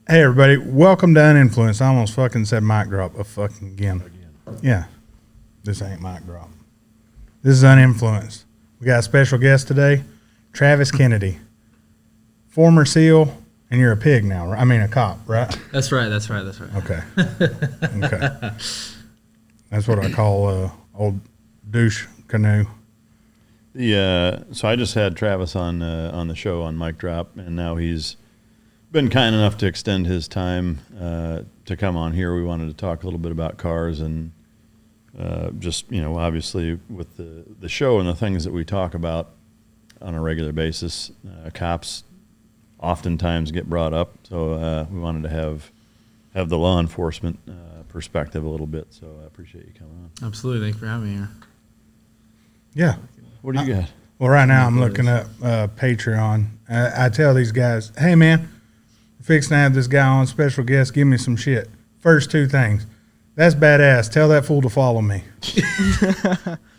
Hey, everybody. Welcome to UnInfluenced. I almost fucking said mic drop again. Yeah. This ain't mic drop. This is UnInfluenced. We got a special guest today, Travis Kennedy. Former SEAL, and you're a pig now, right? I mean, a cop, right? That's right. Okay. Okay. That's what I call old douche canoe. So I just had Travis on the show on Mic Drop, and now he's been kind enough to extend his time to come on here. We wanted to talk a little bit about cars and just, obviously with the show and the things that we talk about on a regular basis, cops oftentimes get brought up. So we wanted to have the law enforcement perspective a little bit. So I appreciate you coming on. Absolutely. Thanks for having me here. Yeah. What do you got? Well, right now I'm looking up Patreon. I tell these guys, hey, man, fixing to have this guy on, special guest, give me some shit. First two things. That's badass. Tell that fool to follow me.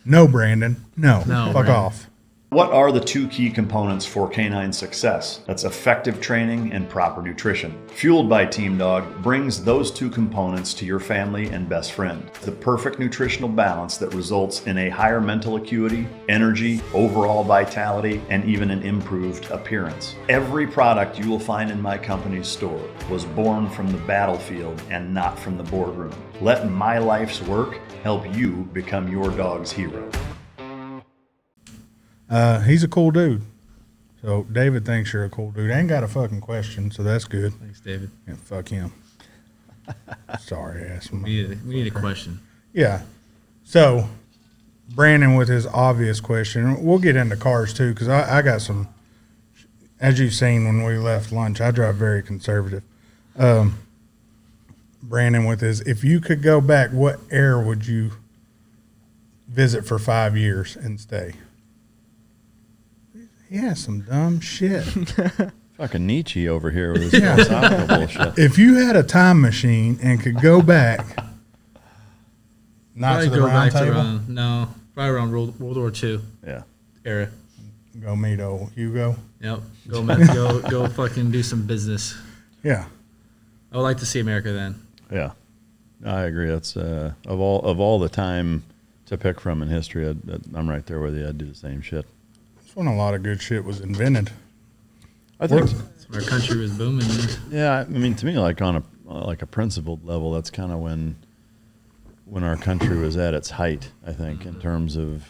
No, Brandon. No. Fuck Brandon. Off. What are the two key components for canine success? That's effective training and proper nutrition. Fueled by Team Dog brings those two components to your family and best friend. The perfect nutritional balance that results in a higher mental acuity, energy, overall vitality, and even an improved appearance. Every product you will find in my company's store was born from the battlefield and not from the boardroom. Let my life's work help you become your dog's hero. He's a cool dude. So David thinks you're a cool dude. I ain't got a fucking question, so that's good. Thanks, David. Yeah, fuck him. Sorry, ass. We need a question. Yeah. So Brandon with his obvious question. We'll get into cars too, because I got some. As you've seen when we left lunch, I drive very conservative. Brandon with his, if you could go back, what era would you visit for 5 years and stay? He has some dumb shit. Fucking Nietzsche over here with his philosophical bullshit. If you had a time machine and could go back, not to the round table? Probably around World War II era. Go meet old Hugo. Yep. Go fucking do some business. Yeah. I would like to see America then. Yeah. I agree. That's of all the time to pick from in history, I'm right there with you. I'd do the same shit. When a lot of good shit was invented. I think our country was booming. Yeah, I mean, to me, like on a principled level, that's kind of when our country was at its height. I think in terms of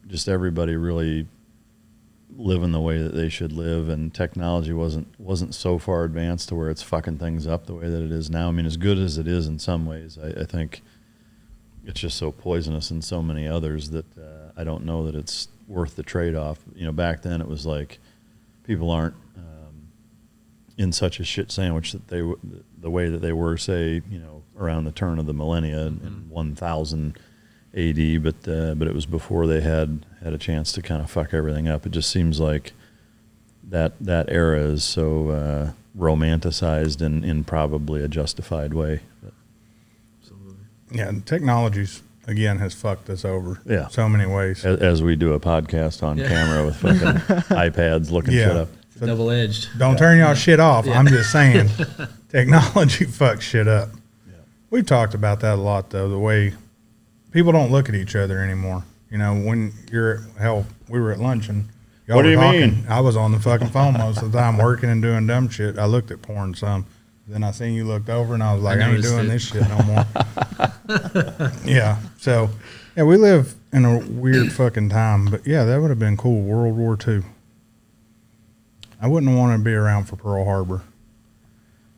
just everybody really living the way that they should live, and technology wasn't so far advanced to where it's fucking things up the way that it is now. I mean, as good as it is in some ways, I think it's just so poisonous in so many others that I don't know that it's worth the trade-off. Back then it was like people aren't in such a shit sandwich that the way that they were, say, around the turn of the millennia in 1000 AD, but it was before they had a chance to kind of fuck everything up. It just seems like that era is so romanticized in probably a justified way. But. Absolutely. Yeah, technology's again has fucked us over. Yeah. So many ways. As we do a podcast on camera with fucking iPads looking shit up. It's double-edged. Don't turn y'all shit off. Yeah. I'm just saying, technology fucks shit up. Yeah. We've talked about that a lot, though, the way people don't look at each other anymore. When we were at lunch and y'all were talking. Mean? I was on the fucking phone most of the time working and doing dumb shit. I looked at porn some. Then I seen you looked over and I was like, I ain't doing this shit no more. Yeah. So, yeah, we live in a weird fucking time. But, yeah, that would have been cool. World War II. I wouldn't want to be around for Pearl Harbor.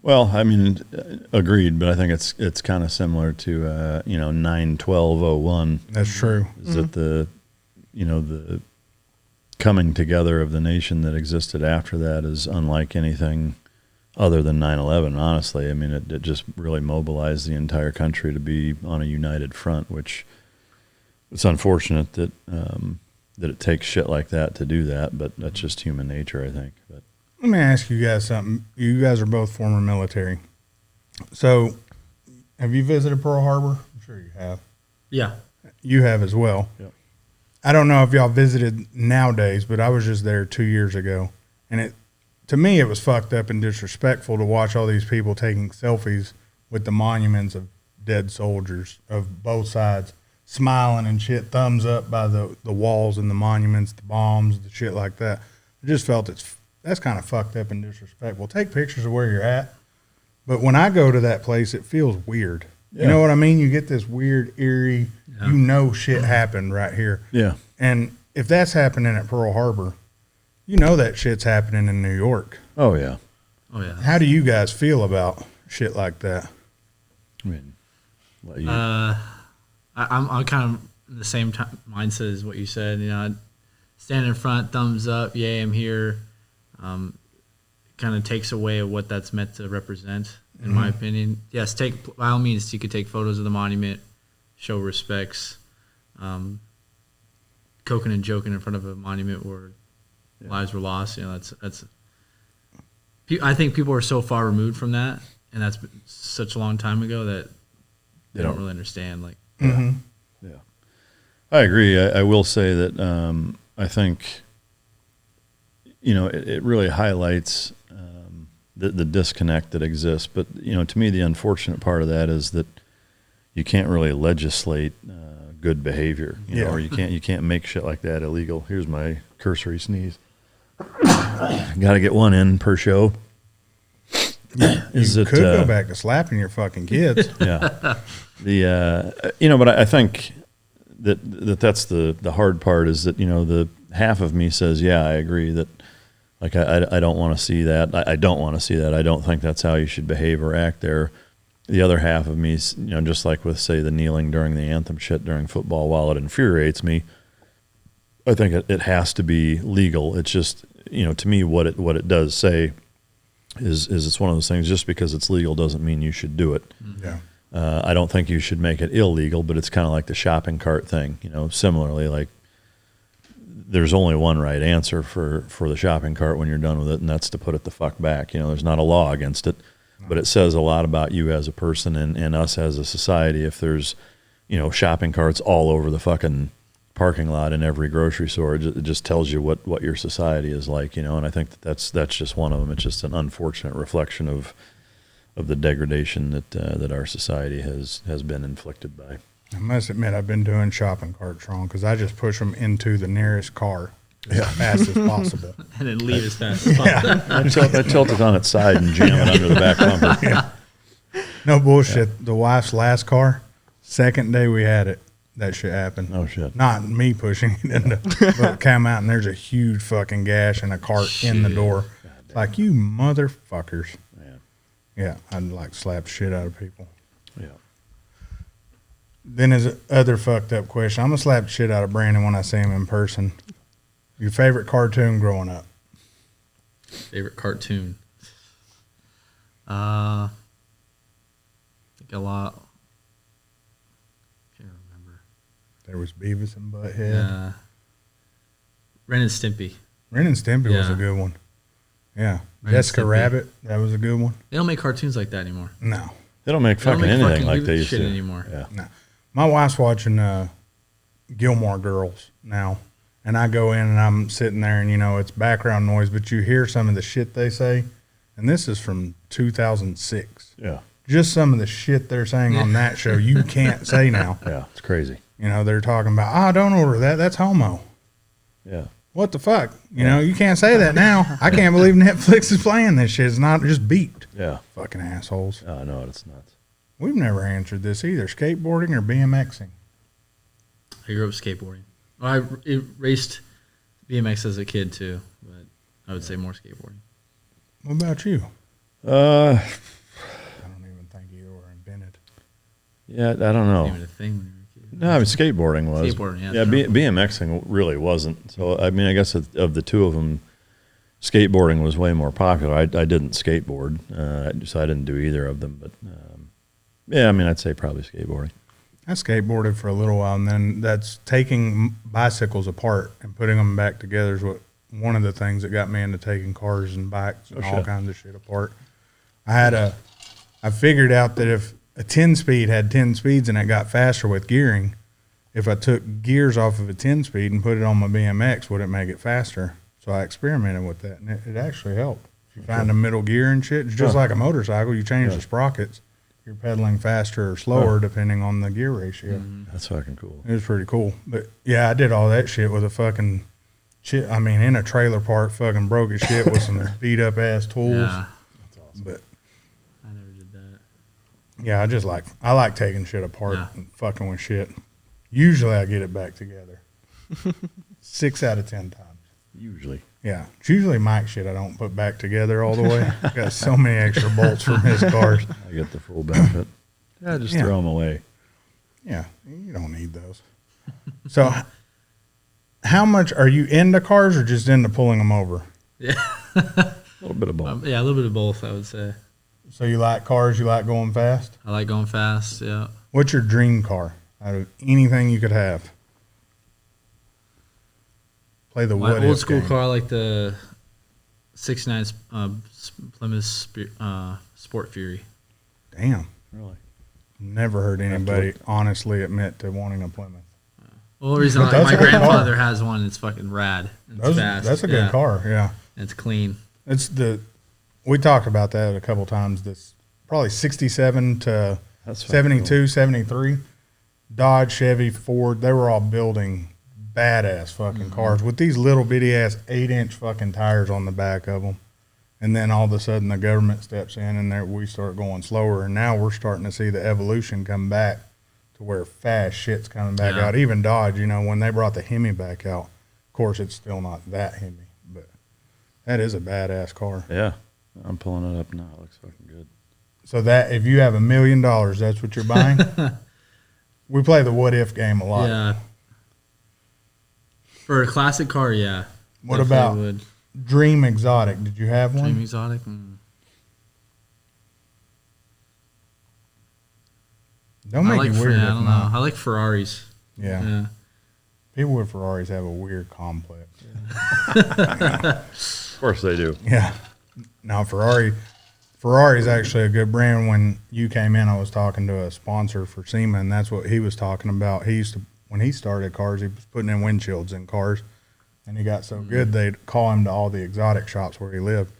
Well, I mean, agreed. But I think it's kind of similar to, 9/12/01. That's true. Is that the coming together of the nation that existed after that is unlike anything other than 9/11, honestly. I mean, it just really mobilized the entire country to be on a united front, which it's unfortunate that it takes shit like that to do that, but that's just human nature, I think. But let me ask you guys something. You guys are both former military. So have you visited Pearl Harbor? I'm sure you have. Yeah. You have as well. Yep. I don't know if y'all visited nowadays, but I was just there 2 years ago, and to me, it was fucked up and disrespectful to watch all these people taking selfies with the monuments of dead soldiers of both sides, smiling and shit, thumbs up by the walls and the monuments, the bombs, the shit like that. I just felt that's kind of fucked up and disrespectful. Take pictures of where you're at, but when I go to that place, it feels weird. Yeah. You know what I mean? You get this weird, eerie, shit happened right here. Yeah. And if that's happening at Pearl Harbor, you know that shit's happening in New York. Oh, yeah. Oh, yeah. How do you guys feel about shit like that? I mean, I'm kind of in the same mindset as what you said. You know, I'd stand in front, thumbs up, yay, I'm here. Kind of takes away what that's meant to represent, in my opinion. Yes, by all means, you could take photos of the monument, show respects. Coking and joking in front of a monument where lives were lost. You know, that's. I think people are so far removed from that, and that's been such a long time ago that they don't really understand. Like, yeah, I agree. I will say that I think, you know, it really highlights the disconnect that exists. But, you know, to me, the unfortunate part of that is that you can't really legislate good behavior, you know, or you can't make shit like that illegal. Here's my cursory sneeze. Got to get one in per show. You could go back to slapping your fucking kids. Yeah. You know, but I think that's the hard part is that, you know, the half of me says, yeah, I agree that, like, I don't want to see that. I don't want to see that. I don't think that's how you should behave or act there. The other half of me is, you know, just like with, say, the kneeling during the anthem shit during football, while it infuriates me, I think it has to be legal. It's just, you know, to me, what it does say is it's one of those things, just because it's legal doesn't mean you should do it. Yeah. I don't think you should make it illegal, but it's kind of like the shopping cart thing, you know, similarly, like, there's only one right answer for the shopping cart when you're done with it, and that's to put it the fuck back. You know, there's not a law against it, but it says a lot about you as a person and us as a society if there's, you know, shopping carts all over the fucking parking lot in every grocery store. It just tells you what your society is like, you know, and I think that's just one of them. It's just an unfortunate reflection of the degradation that our society has been inflicted by. I must admit, I've been doing shopping carts wrong because I just push them into the nearest car as fast as possible. And then leave as fast as possible. I tilt it on its side and jam it under the back bumper. Yeah. No bullshit. The wife's last car, second day we had it, that shit happened. Oh, shit. Not me pushing it into, but it came out and there's a huge fucking gash and a cart in the door. Like, you motherfuckers. Man. Yeah, I'd like slap shit out of people. Yeah. Then there's other fucked up question. I'm going to slap the shit out of Brandon when I see him in person. Your favorite cartoon growing up? Favorite cartoon? I think a lot. Can't remember. There was Beavis and Butthead. Ren and Stimpy. Ren and Stimpy was a good one. Yeah. Jessica Rabbit, that was a good one. They don't make cartoons like that anymore. No. They don't make anything like they used to to anymore. Yeah. No. My wife's watching Gilmore Girls now, and I go in and I'm sitting there and, you know, it's background noise, but you hear some of the shit they say, and this is from 2006. Yeah. Just some of the shit they're saying on that show you can't say now. Yeah, it's crazy. You know, they're talking about, don't order that. That's homo. Yeah. What the fuck? You know, you can't say that now. I can't believe Netflix is playing this shit. It's not just beeped. Yeah. Fucking assholes. Oh, no, it's nuts. We've never answered this either. Skateboarding or BMXing? I grew up skateboarding. Well, I raced BMX as a kid too, but I would say more skateboarding. What about you? I don't even think either were invented. Yeah, I don't know. Even a thing when you were a kid. No, I mean, skateboarding was. Skateboarding, yeah. Yeah, BMXing really wasn't. So, I mean, I guess of the two of them, skateboarding was way more popular. I didn't skateboard, so I didn't do either of them. But, yeah, I mean, I'd say probably skateboarding. I skateboarded for a little while, and then that's taking bicycles apart and putting them back together is one of the things that got me into taking cars and bikes and all kinds of shit apart. I figured out that if a 10-speed had 10 speeds and it got faster with gearing, if I took gears off of a 10-speed and put it on my BMX, would it make it faster? So I experimented with that, and it actually helped. You find the middle gear and shit. It's just like a motorcycle. You change the sprockets. You're pedaling faster or slower depending on the gear ratio. That's fucking cool. It was pretty cool. But yeah, I did all that shit with a fucking shit. I mean, in a trailer park, fucking broke as shit with some beat up ass tools. Yeah. That's awesome. But I never did that. yeah, I like taking shit apart and fucking with shit. Usually I get it back together. 6 out of 10 times. Usually. Yeah. It's usually Mike's shit I don't put back together all the way. Got so many extra bolts from his cars. I get the full benefit. Yeah, just throw them away. Yeah. You don't need those. So how much are you into cars or just into pulling them over? Yeah. A little bit of both. Yeah, a little bit of both, I would say. So you like cars, you like going fast? I like going fast, yeah. What's your dream car out of anything you could have? Play the My what old if school game. car, like the 69 Plymouth Sport Fury. Damn. Really? Never heard anybody honestly admit to wanting a Plymouth. Well, the reason But that's my a good grandfather car. has one. It's fucking rad. It's fast. That's a good car, yeah. And it's clean. We talked about that a couple times. This probably 67 to That's fucking 72, 73. Dodge, Chevy, Ford, they were all building badass fucking cars with these little bitty ass 8-inch fucking tires on the back of them. And then all of a sudden the government steps in and we start going slower. And now we're starting to see the evolution come back to where fast shit's coming back out. Even Dodge, when they brought the Hemi back out, of course it's still not that Hemi, but that is a badass car. Yeah. I'm pulling it up now. It looks fucking good. So that if you have $1 million, that's what you're buying? We play the what if game a lot. Yeah. For a classic car, yeah. What Definitely about would. Dream Exotic? Did you have one? Dream Exotic? Don't make it weird. I don't know. I like Ferraris. Yeah. People with Ferraris have a weird complex. Of course they do. Yeah. Now Ferrari's actually a good brand. When you came in, I was talking to a sponsor for SEMA, and that's what he was talking about. When he started cars, he was putting in windshields in cars, and he got so good they'd call him to all the exotic shops where he lived.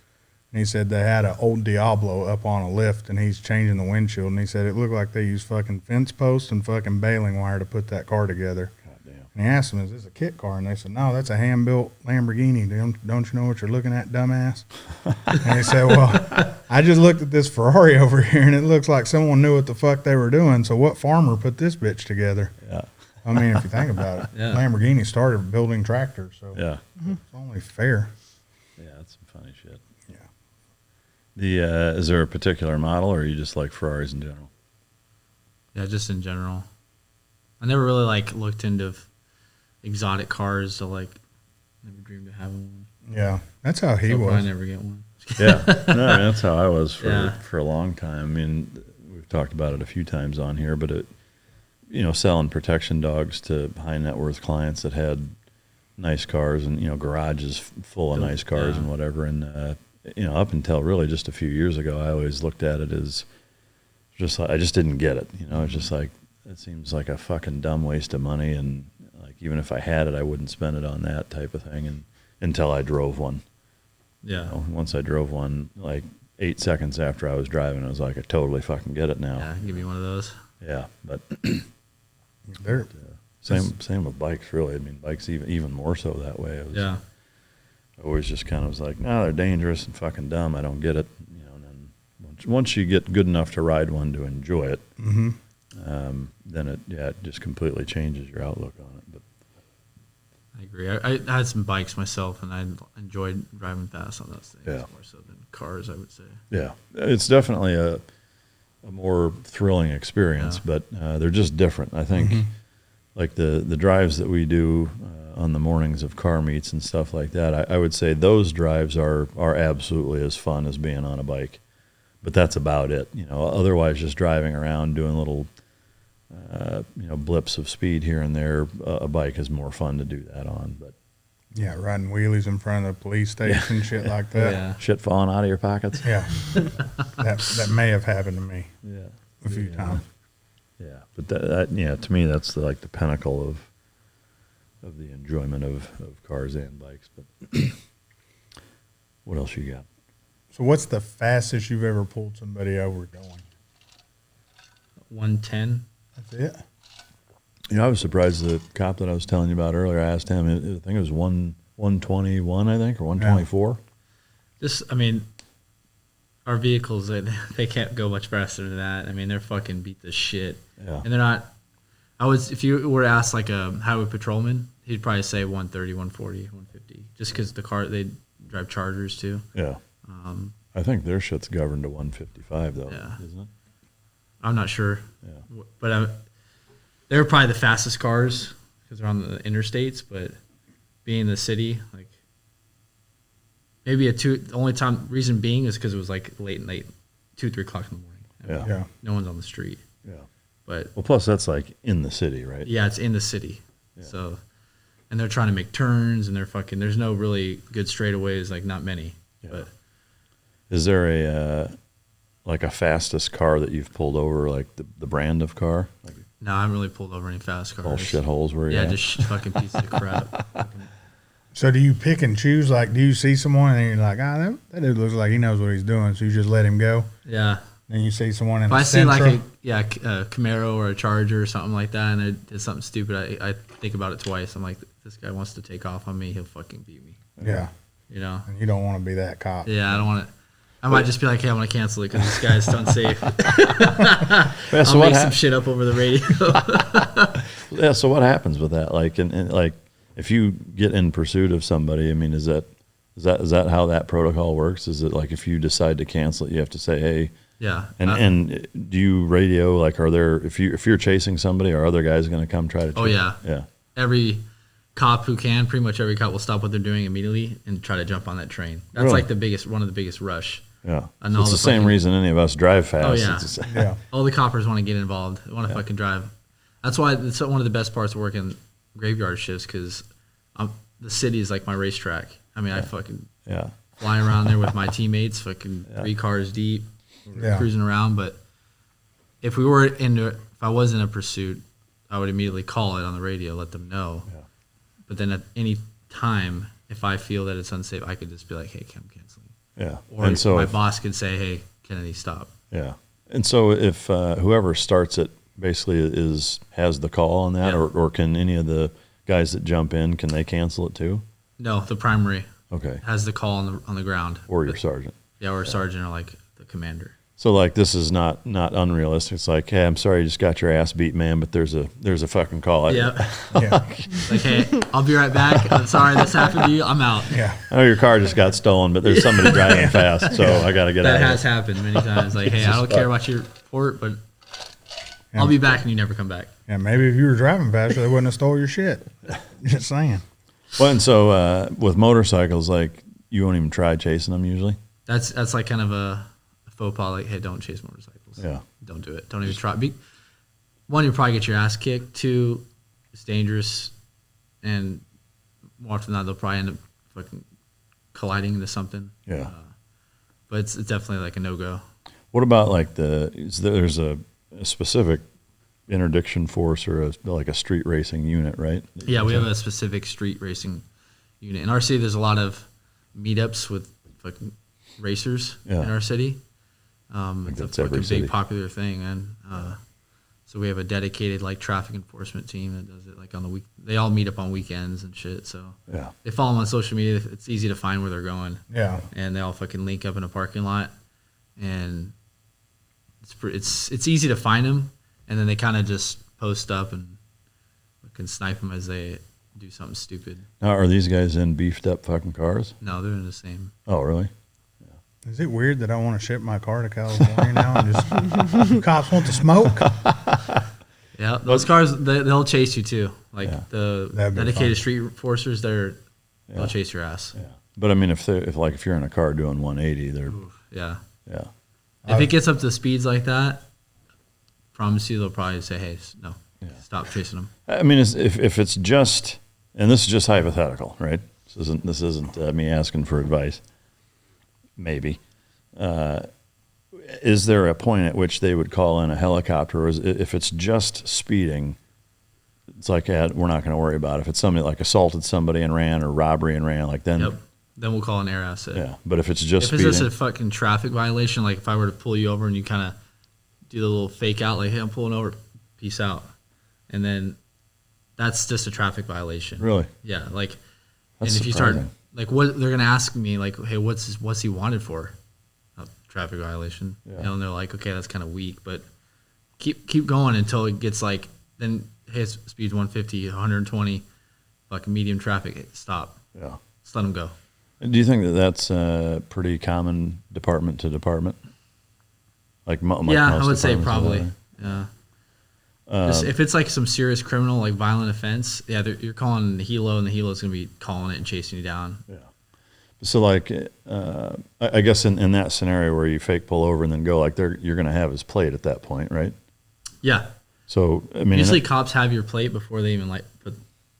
And he said they had an old Diablo up on a lift, and he's changing the windshield, and he said it looked like they used fucking fence posts and fucking baling wire to put that car together. Goddamn. And he asked him, is this a kit car? And they said, no, that's a hand-built Lamborghini. Don't you know what you're looking at, dumbass? And he said, well, I just looked at this Ferrari over here, and it looks like someone knew what the fuck they were doing, so what farmer put this bitch together? Yeah. I mean, if you think about it, Yeah. Lamborghini started building tractors, so Yeah. it's only fair. Yeah, that's some funny shit. Yeah. Is there a particular model, or you just like Ferraris in general? Yeah, just in general. I never really looked into exotic cars, so never dreamed of having one. Yeah, that's how he So was. I never get one. Yeah, no, I mean, that's how I was Yeah. for a long time. I mean, we've talked about it a few times on here, but selling protection dogs to high net worth clients that had nice cars and garages full of nice cars and whatever. And up until really just a few years ago, I always looked at it as just like I just didn't get it. It's just like it seems like a fucking dumb waste of money, and even if I had it, I wouldn't spend it on that type of thing. And until I drove one. Yeah. Once I drove one, 8 seconds after I was driving, I was like, I totally fucking get it now. Yeah, give me one of those. Yeah, but They're, same with bikes, really. I mean, bikes even more so that way. I always just kind of was like, no, they're dangerous and fucking dumb. I don't get it. And then once you get good enough to ride one to enjoy it, then it just completely changes your outlook on it. But I agree. I had some bikes myself, and I enjoyed driving fast on those things more so than cars, I would say. yeah, it's definitely a more thrilling experience, but they're just different. I think like the drives that we do on the mornings of car meets and stuff like that, I would say those drives are absolutely as fun as being on a bike, but that's about it. Otherwise just driving around doing little blips of speed here and there, a bike is more fun to do that on. But yeah, riding wheelies in front of the police station, shit like that. Yeah. shit falling out of your pockets. Yeah. that may have happened to me a few times. Yeah, but that to me that's the pinnacle of the enjoyment of cars and bikes. But what else you got? So what's the fastest you've ever pulled somebody over going? 110. That's it? I was surprised the cop that I was telling you about earlier, I asked him, I think it was 121, I think, or 124. Our vehicles, they can't go much faster than that. I mean, they're fucking beat the shit. Yeah. And they're not, if you were to ask like a highway patrolman, he'd probably say 130, 140, 150, just because they drive Chargers too. Yeah. I think their shit's governed to 155 though, isn't it? I'm not sure. Yeah. But they're probably the fastest cars because they're on the interstates, but being in the city, like maybe the only reason being is because it was like late night, 2-3 o'clock in the morning. Yeah. No one's on the street. Yeah. But well, plus that's like in the city, right? yeah, it's in the city. Yeah. So, and they're trying to make turns and there's no really good straightaways, like not many. Yeah. But is there a fastest car that you've pulled over, like the brand of car? Like no, I haven't really pulled over any fast cars. all shitholes where you yeah, at? just fucking pieces of crap. So do you pick and choose? Like, do you see someone and you're like, that dude looks like he knows what he's doing, so you just let him go? Yeah. Then you see someone in If a I see like Sentra? a Camaro or a Charger or something like that, and they did something stupid, I think about it twice. I'm like, this guy wants to take off on me, he'll fucking beat me. Yeah. You know? And you don't want to be that cop. Yeah, I don't want to. I might just be like, hey, I want to cancel it because this guy's unsafe. Yeah, so I'll what make some shit up over the radio. Yeah, so what happens with that? Like, and like, if you get in pursuit of somebody, I mean, is that how that protocol works? Is it like if you decide to cancel it, you have to say, hey, yeah. And do you radio, like, are there, if you're chasing somebody, are other guys going to come try to chase? Oh yeah. Yeah. Every cop who can, pretty much every cop will stop what they're doing immediately and try to jump on that train. That's Really? like one of the biggest rush. Yeah. And So all it's the the same fucking- reason any of us drive fast. Oh, yeah. It's the same. Yeah. All the coppers want to get involved. They want to fucking drive. That's why it's one of the best parts of working graveyard shifts because the city is like my racetrack. I mean, I fucking Yeah. fly around there with my teammates, fucking 3 cars deep, Yeah. cruising around. But if I was in a pursuit, I would immediately call it on the radio, let them know. Yeah. But then at any time, if I feel that it's unsafe, I could just be like, hey, I'm canceling. Yeah. Or and so my if, boss could say, hey, Kennedy, stop. yeah. And so if whoever starts it basically has the call on that, Yeah. or can any of the guys that jump in, can they cancel it too? No, the primary Okay. has the call on the ground. Or your sergeant. Yeah, or a sergeant or like the commander. So like this is not unrealistic. It's like, hey, I'm sorry you just got your ass beat, man, but there's a fucking call. Yeah. Yeah. Like, hey, I'll be right back. I'm sorry this happened to you. I'm out. Yeah. I know your car just got stolen, but there's somebody driving fast, so I got to get That out has of happened many times. Like, hey, I don't care about your report, but I'll be back and you never come back. Yeah, maybe if you were driving faster, they wouldn't have stole your shit. Just saying. it. Well, and so with motorcycles, like you won't even try chasing them usually. That's like kind of a faux pas. Like, hey, don't chase motorcycles. Yeah. Don't do it. Don't even try. One, you'll probably get your ass kicked. 2, it's dangerous, and more often than not, they'll probably end up fucking colliding into something. Yeah. But it's definitely like a no-go. What about like there's a specific interdiction force or like a street racing unit, right? Yeah, we have a specific street racing unit. In our city, there's a lot of meetups with fucking racers in our city. It's a that's every fucking city. big popular thing, and so we have a dedicated like traffic enforcement team that does it like on the week. They all meet up on weekends and shit. So Yeah. they follow them on social media. It's easy to find where they're going. Yeah. And they all fucking link up in a parking lot, and it's easy to find them. And then they kind of just post up and fucking snipe them as they do something stupid. Now, are these guys in beefed up fucking cars? No, they're in the same. Oh, really? Is it weird that I want to ship my car to California now and just cops want to smoke? Yeah, those cars they'll chase you too. Like Yeah. the That'd be dedicated fun. street enforcers, they'll chase your ass. Yeah. But I mean, if you're in a car doing 180, they're Yeah. yeah. If it gets up to speeds like that, promise you they'll probably say, "Hey, no, Yeah. stop chasing them." I mean, if it's just, and this is just hypothetical, right? This isn't me asking for advice. Maybe. Is there a point at which they would call in a helicopter? Or if it's just speeding, it's like, we're not going to worry about it. If it's somebody like assaulted somebody and ran, or robbery and ran, like then Yep. then we'll call an air asset. Yeah, but if it's just if it's just speeding, a fucking traffic violation, like if I were to pull you over and you kind of do the little fake out, like, hey, I'm pulling over, peace out, and then that's just a traffic violation. really, Yeah, like, that's and if you surprising. start, like, what they're gonna ask me, like, hey, what's he wanted for? A traffic violation. Yeah. And they're like, okay, that's kind of weak, but keep going until it gets like, then hey, his speed's 150, 120, fucking medium traffic, stop. Yeah. Just let them go. Do you think that that's pretty common department to department? Like Yeah, I most would say departments probably. are? Yeah. Just if it's like some serious criminal, like violent offense, yeah, you're calling the helo, and the helo's gonna be calling it and chasing you down. Yeah. So like, I guess in that scenario where you fake pull over and then go, like you're going to have his plate at that point, right? Yeah. So I mean, Usually cops have your plate before they even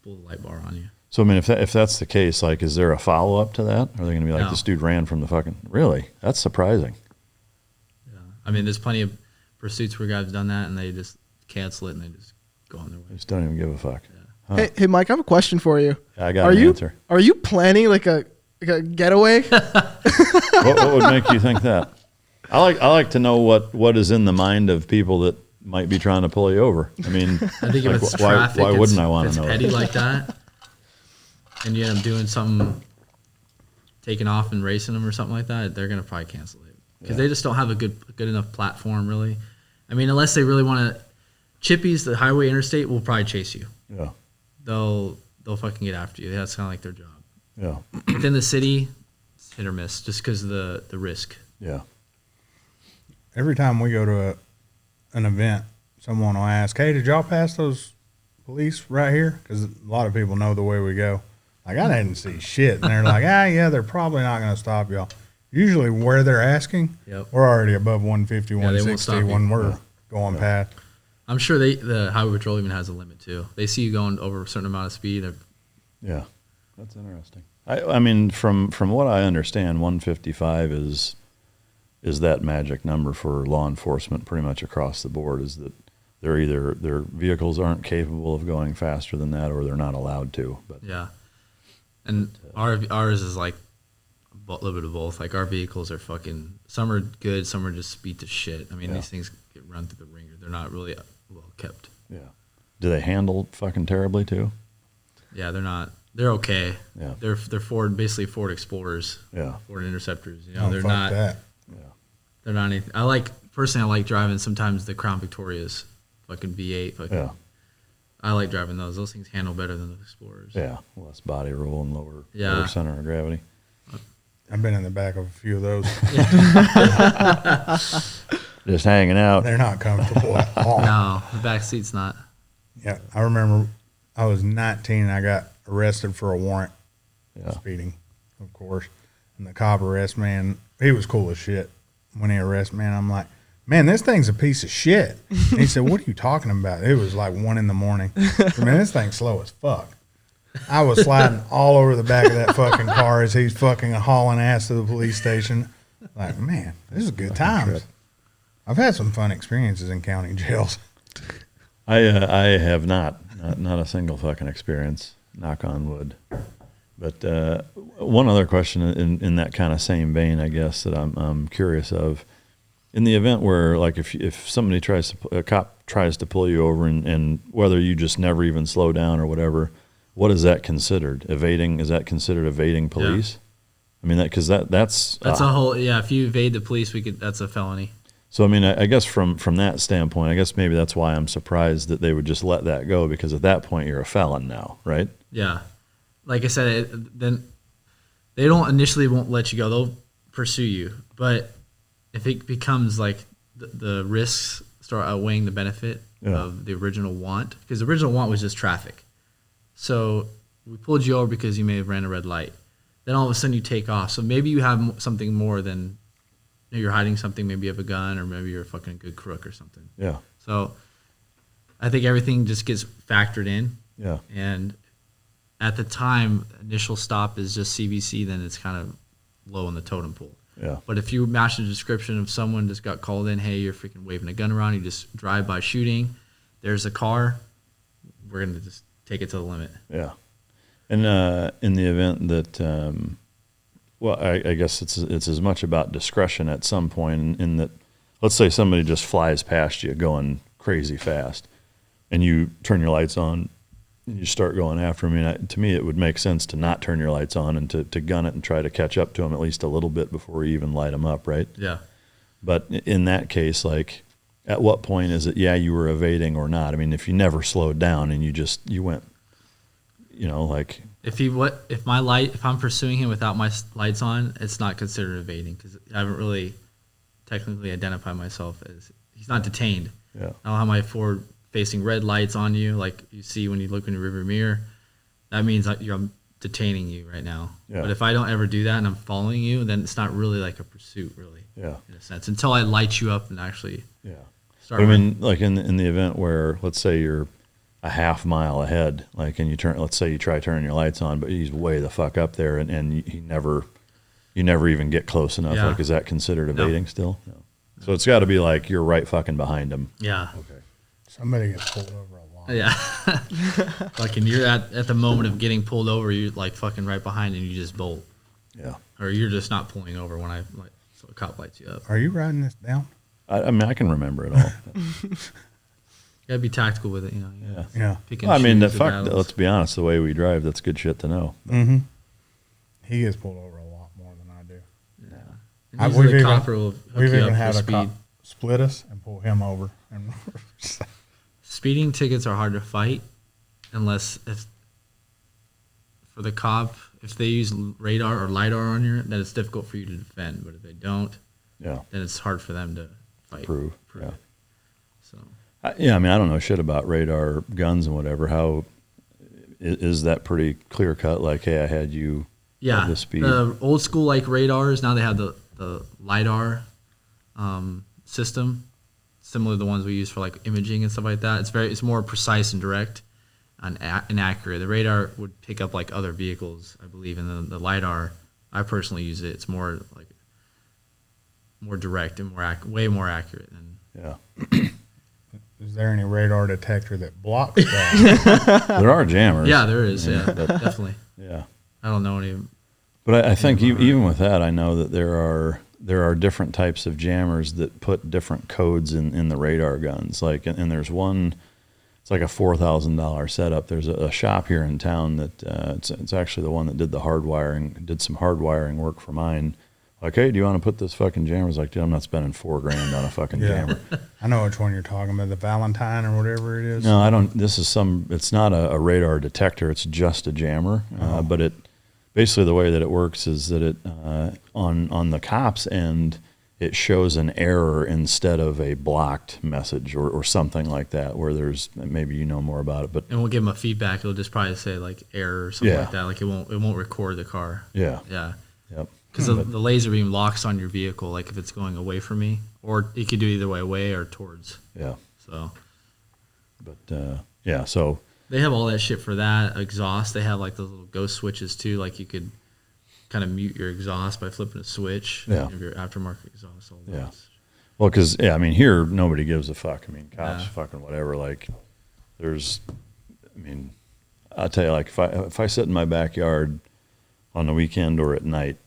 pull the light bar on you. so I mean, if that's the case, like, is there a follow up to that? Are they going to be like, No. this dude ran from the fucking? Really? That's surprising. Yeah. I mean, there's plenty of pursuits where guys have done that and they just cancel it and they just go on their They way. just don't even give a fuck. Huh. Hey, Mike, I have a question for you. I got Are an you answer. are you planning like a getaway? What would make you think that? I like to know what is in the mind of people that might be trying to pull you over. I mean, I think like, if it's why traffic, wouldn't I want if to know? it's petty It? like that, and you end up doing something, taking off and racing them or something like that, they're gonna probably cancel it because they just don't have a good enough platform, really. I mean, unless they really want to, chippies, the highway interstate will probably chase you. Yeah, They'll fucking get after you. That's kind of like their job. yeah, Within the city, it's hit or miss just because of the risk. yeah. Every time we go to an event, someone will ask, "Hey, did y'all pass those police right here?" Because a lot of people know the way we go. Like, I didn't see shit, and they're like, yeah, they're probably not going to stop y'all. Usually, where they're asking, Yep. we're already above 150, Yeah, they won't 160 stop you. when we're going past. I'm sure the highway patrol even has a limit too. They see you going over a certain amount of speed. Yeah, that's interesting. I mean, from what I understand, 155 is that magic number for law enforcement pretty much across the board. Is that they're either their vehicles aren't capable of going faster than that, or they're not allowed to. But Yeah, and ours is like a little bit of both. Like our vehicles are fucking, some are good, some are just beat to shit. I mean, these things get run through the ringer. They're not really well kept. yeah, do they handle fucking terribly too? Yeah, they're not. They're okay. Yeah. They're basically Ford Explorers. Yeah. Ford Interceptors. You know, Oh, they're fuck not. that. They're not anything. Personally, I like driving sometimes the Crown Victorias, fucking V8. Fucking, Yeah, I like driving those. Those things handle better than the Explorers. yeah. Less body roll and lower Yeah. center of gravity. I've been in the back of a few of those. Just hanging out. They're not comfortable at all. No, the back seat's not. Yeah, I remember I was 19 and I got arrested for a warrant, Yeah, speeding, of course. And the cop arrested me, and he was cool as shit. When he arrested me, and I'm like, "Man, this thing's a piece of shit." And he said, "What are you talking about?" It was like 1 a.m. I said, "Man, this thing's slow as fuck." I was sliding all over the back of that fucking car as he's fucking hauling ass to the police station. Like, man, this is good times. trip. I've had some fun experiences in county jails. I have not a single fucking experience. Knock on wood. But one other question in that kind of same vein, I guess, that I'm curious of, in the event where, like, if somebody a cop tries to pull you over and whether you just never even slow down or whatever, what is that considered? Evading? Is that considered evading police? I mean, that's That's a whole, yeah, if you evade the police, that's a felony. So, I mean, I guess from that standpoint, I guess maybe that's why I'm surprised that they would just let that go, because at that point you're a felon now, right? Yeah. Like I said, then they won't let you go. They'll pursue you. But if it becomes like the risks start outweighing the benefit of the original want, because the original want was just traffic. So we pulled you over because you may have ran a red light. Then all of a sudden you take off. So maybe you have something more than, you're hiding something. Maybe you have a gun, or maybe you're a fucking good crook or something. Yeah. So I think everything just gets factored in. Yeah. And at the time, initial stop is just CVC, then it's kind of low in the totem pole. Yeah. But if you match the description of someone just got called in, hey, you're freaking waving a gun around, you just drive by shooting, there's a car, we're going to just take it to the limit. Yeah. And in the event that Well, I guess it's as much about discretion at some point in that, let's say somebody just flies past you going crazy fast, and you turn your lights on, and you start going after them. I mean, to me, it would make sense to not turn your lights on and to gun it and try to catch up to them at least a little bit before you even light them up, right? Yeah. But in that case, like, at what point is it, you were evading or not? I mean, if you never slowed down and you went, like. If I'm pursuing him without my lights on, it's not considered evading because I haven't really technically identified myself as, he's not detained. Yeah. I don't have my forward facing red lights on you like you see when you look in your rearview mirror. That means I'm detaining you right now. Yeah. But if I don't ever do that and I'm following you, then it's not really like a pursuit, really. Yeah. In a sense, until I light you up and actually. Yeah. Start. But I mean, like in the event where, let's say you're a half mile ahead, like, and let's say you try turning your lights on, but he's way the fuck up there, and you never even get close enough. Yeah. Like, is that considered evading still? No. So it's got to be like you're right fucking behind him. Yeah. Okay. Somebody gets pulled over a lot. Yeah. Like, and you're at the moment of getting pulled over, you're like fucking right behind and you just bolt. Yeah. Or you're just not pulling over when so a cop lights you up. Are you writing this down? I mean, I can remember it all. You gotta be tactical with it, you know. Yeah. Yeah. Pick and Well, I mean, choose the fuck. battles. Let's be honest. The way we drive, that's good shit to know. Mm-hmm. He gets pulled over a lot more than I do. Yeah. I- And usually we've the even- cop will hook We've you even up had for a speed. cop split us and pull him over. And Speeding tickets are hard to fight unless for the cop, if they use radar or LiDAR on you, then it's difficult for you to defend. But if they don't, Yeah. then it's hard for them to fight. Prove. Yeah. it. So Yeah, I mean, I don't know shit about radar guns and whatever. How is that pretty clear cut? Like, hey, I had you yeah, at this speed. the old school like radars. Now they have the LiDAR system, similar to the ones we use for like imaging and stuff like that. It's more precise and direct and accurate. The radar would pick up like other vehicles, I believe, and then the LiDAR, I personally use it. It's more like more direct and way more accurate than. Yeah. is there any radar detector that blocks that? There are jammers. Yeah, there is. Yeah, Yeah, but- definitely. Yeah. I don't know any. But I think even with that, I know that there are different types of jammers that put different codes in the radar guns. Like, and there's one, it's like a $4,000 setup. There's a shop here in town that it's actually the one that did some hardwiring work for mine. Like, hey, do you want to put this fucking jammer? I was like, dude, I'm not spending $4,000 on a fucking jammer. I know which one you're talking about, the Valentine or whatever it is. No, I don't. It's not a radar detector. It's just a jammer. But it basically, the way that it works is that it on the cop's end, it shows an error instead of a blocked message or something like that. Where there's maybe you know more about it, but And we'll give them a feedback. It'll just probably say like error or something Yeah. like that. Like it won't record the car. yeah, Yeah. yep. Because the laser beam locks on your vehicle, like if it's going away from me, or it could do either way, away or towards. Yeah, So but yeah, so they have all that shit for that. Exhaust, they have like those little ghost switches too. Like you could kind of mute your exhaust by flipping a switch. Yeah. Of your aftermarket exhaust. All Yeah. that. well, because I mean, here nobody gives a fuck. I mean, cops, Yeah. fucking whatever. Like, I mean, I'll tell you, like if I sit in my backyard on the weekend or at night,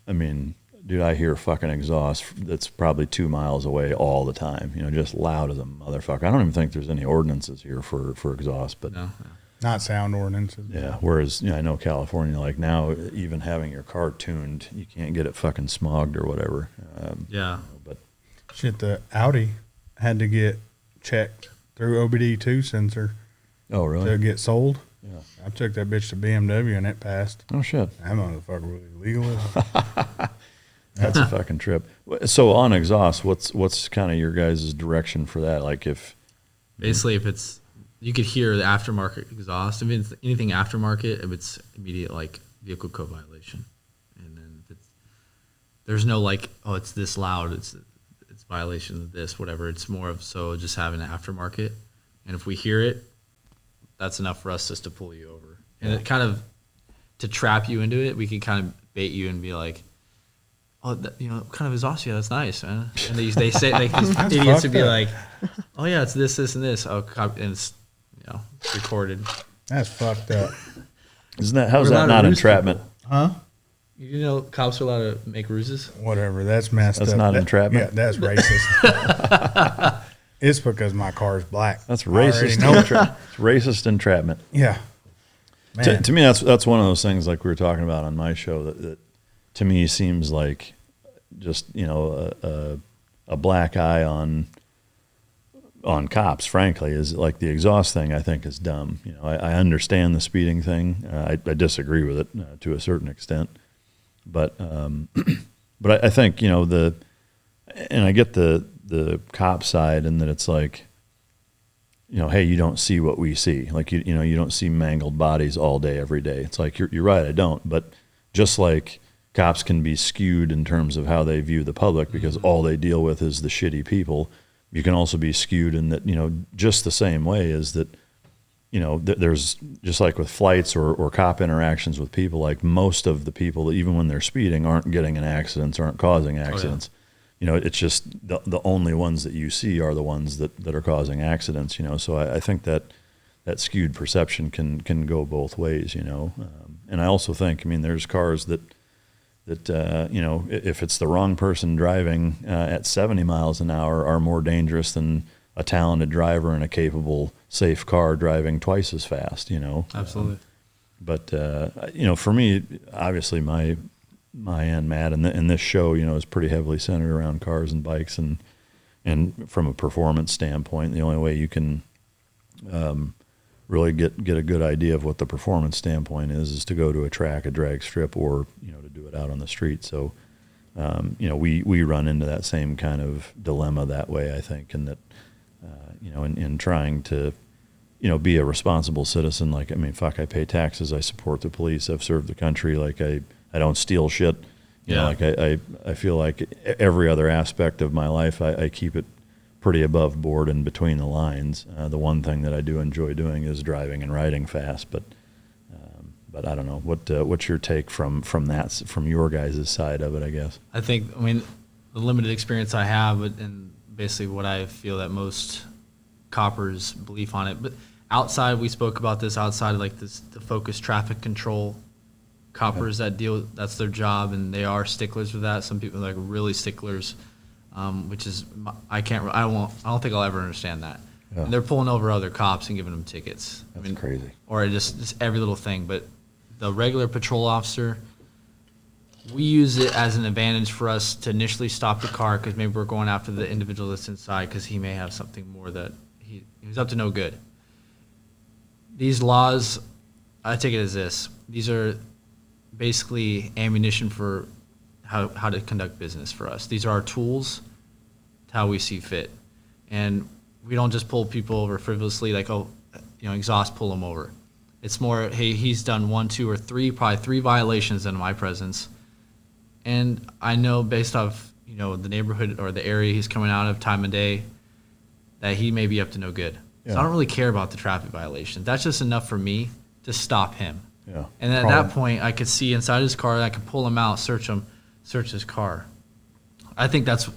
I mean, dude, I hear fucking exhaust that's probably 2 miles away all the time. You know, just loud as a motherfucker. I don't even think there's any ordinances here for exhaust, but No. Not sound ordinances. yeah. Whereas, I know California, like now, even having your car tuned, you can't get it fucking smogged or whatever. Yeah. But Shit, the Audi had to get checked through OBD2 sensor oh, really? to get sold. Yeah. I took that bitch to BMW and it passed. Oh shit. That motherfucker was illegal. Isn't it? That's a fucking trip. So on exhaust, what's kind of your guys' direction for that? Like if Basically, if it's, you could hear the aftermarket exhaust. If it's anything aftermarket, if it's immediate like vehicle code violation, and then if it's, there's no like, oh, it's this loud, it's violation of this, whatever. It's more of so just having an aftermarket, and if we hear it, that's enough for us just to pull you over, and it kind of to trap you into it. We can kind of bait you and be like, oh, you know, what kind of exhaust you have? That's nice, man. And they say like these idiots would be fucked up. like, oh yeah, it's this, and this. Oh, and it's recorded. That's fucked up. isn't that how's We're that allowed to not roost entrapment? Huh? You know, cops are allowed to make ruses. Whatever. That's messed up. That's not entrapment? Yeah, that's racist. It's because my car's black. That's I already racist. know. It's racist entrapment. Yeah. Man. To me, that's one of those things like we were talking about on my show that to me seems like just a black eye on cops. Frankly, is like the exhaust thing. I think is dumb. I understand the speeding thing. I disagree with it to a certain extent, but I think and I get the cop side, and that it's like, hey, you don't see what we see. Like, you don't see mangled bodies all day, every day. It's like, you're right, I don't. But just like cops can be skewed in terms of how they view the public because all they deal with is the shitty people, you can also be skewed in that, just the same way is that, there's just like with flights or cop interactions with people, like most of the people, even when they're speeding, aren't getting in accidents, aren't causing accidents. Oh, yeah. It's just the only ones that you see are the ones that are causing accidents, So I think that skewed perception can go both ways, And I also think, there's cars that if it's the wrong person driving at 70 miles an hour are more dangerous than a talented driver in a capable, safe car driving twice as fast, Absolutely. But for me, obviously my end, Matt, and this show, is pretty heavily centered around cars and bikes, and from a performance standpoint, the only way you can really get a good idea of what the performance standpoint is to go to a track, a drag strip, or to do it out on the street. So we run into that same kind of dilemma that way, I think, and that in trying to be a responsible citizen. Like, I pay taxes, I support the police, I've served the country, like I don't steal shit. I feel like every other aspect of my life, I keep it pretty above board and between the lines. The one thing that I do enjoy doing is driving and riding fast. But I don't know what's your take from your guys' side of it, I guess. I think, the limited experience I have, and basically what I feel that most coppers' belief on it. But outside, we spoke about this outside, like the focused traffic control. Coppers that that's their job, and they are sticklers with that. Some people are like really sticklers, which is I don't think I'll ever understand that. Yeah. And they're pulling over other cops and giving them tickets. That's crazy. Or just every little thing. But the regular patrol officer, we use it as an advantage for us to initially stop the car because maybe we're going after the individual that's inside because he may have something more that he's up to no good. These laws, I take it as this. These are basically ammunition for how to conduct business for us. These are our tools to how we see fit. And we don't just pull people over frivolously like, exhaust, pull them over. It's more, hey, he's done 1, 2, or 3, probably 3 violations in my presence. And I know based off, the neighborhood or the area he's coming out of, time of day, that he may be up to no good. Yeah. So I don't really care about the traffic violation. That's just enough for me to stop him. Yeah. And at that point, I could see inside his car, and I could pull him out, search his car. I think that's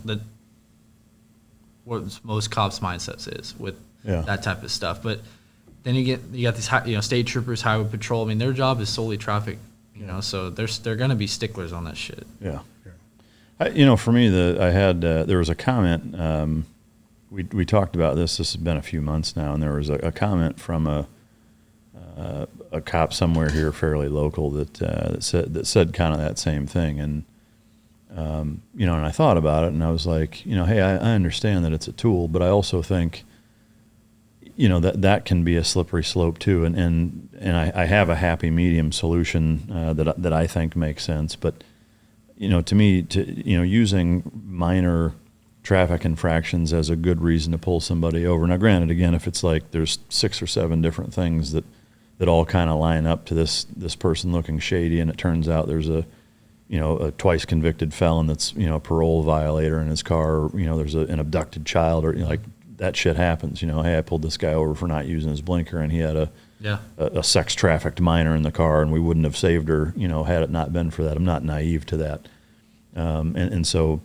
what most cops' mindsets is with that type of stuff. But then you got these state troopers, highway patrol. Their job is solely traffic, so they're going to be sticklers on that shit. Yeah. For me, there was a comment. We talked about this. This has been a few months now, and there was a comment from a cop somewhere here, fairly local, that said kind of that same thing, and and I thought about it, and I was like, hey, I understand that it's a tool, but I also think, that can be a slippery slope too, and I have a happy medium solution that I think makes sense, but to me, using minor traffic infractions as a good reason to pull somebody over. Now, granted, again, if it's like there's 6 or 7 different things that all kind of line up to this person looking shady, and it turns out there's a twice convicted felon that's a parole violator in his car, or, there's an abducted child, or like that shit happens. Hey, I pulled this guy over for not using his blinker, and he had a sex trafficked minor in the car, and we wouldn't have saved her, had it not been for that. I'm not naive to that, and so,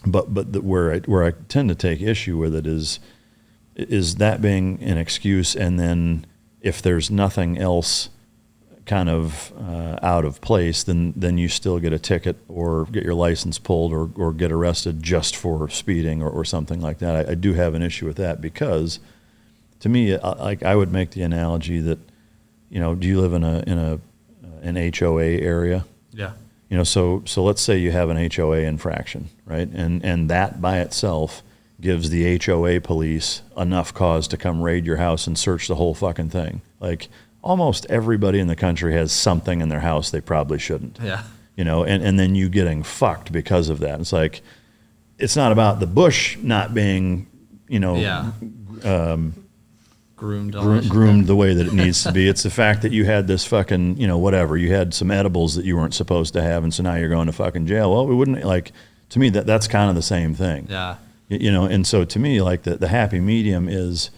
but where I tend to take issue with it is that being an excuse, and then if there's nothing else kind of out of place, then you still get a ticket or get your license pulled or get arrested just for speeding or something like that. I do have an issue with that because, to me, like I would make the analogy that, do you live in an HOA area? Yeah. So let's say you have an HOA infraction, right? And that by itself gives the HOA police enough cause to come raid your house and search the whole fucking thing. Like, almost everybody in the country has something in their house they probably shouldn't. Yeah. And then you getting fucked because of that. It's like, it's not about the bush not being, groomed the way that it needs to be. It's the fact that you had this fucking, whatever. You had some edibles that you weren't supposed to have, and so now you're going to fucking jail. Well, we wouldn't, like, to me, that's kind of the same thing. Yeah. And so to me, like, the happy medium is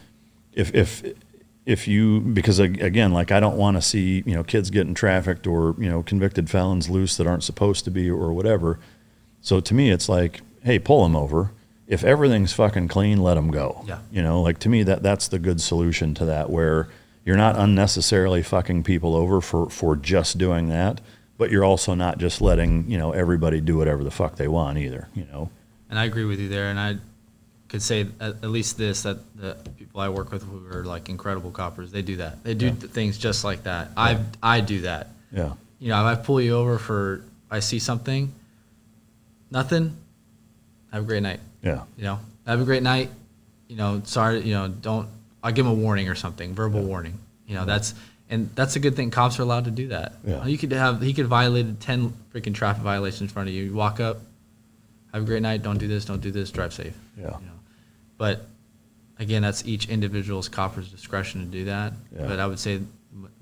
if you, because again, like, I don't want to see, kids getting trafficked or, convicted felons loose that aren't supposed to be or whatever. So to me, it's like, hey, pull them over. If everything's fucking clean, let them go. Yeah. Like, to me, that's the good solution to that, where you're not unnecessarily fucking people over for just doing that, but you're also not just letting, everybody do whatever the fuck they want either, And I agree with you there. And I could say at least this, that the people I work with who are like incredible coppers, they do that. They do things just like that. Yeah. I do that. Yeah. If I pull you over I see something, nothing, have a great night. Yeah. Have a great night. Sorry, don't, I'll give him a warning or something, verbal warning. That's a good thing. Cops are allowed to do that. Yeah. He could violate 10 freaking traffic violations in front of you. You walk up, have a great night, don't do this, drive safe. Yeah. But again, that's each individual's copper's discretion to do that. Yeah. But I would say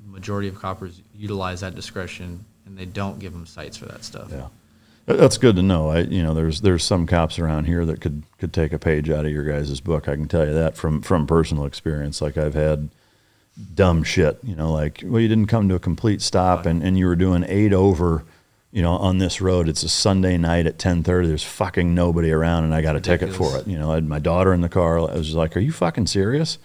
majority of coppers utilize that discretion and they don't give them cites for that stuff. Yeah. That's good to know. There's some cops around here that could take a page out of your guys' book. I can tell you that from personal experience. Like, I've had dumb shit, like, well, you didn't come to a complete stop and you were doing 8 over, on this road. It's a Sunday night at 10:30. There's fucking nobody around and I got a ticket for it. I had my daughter in the car. I was just like, are you fucking serious?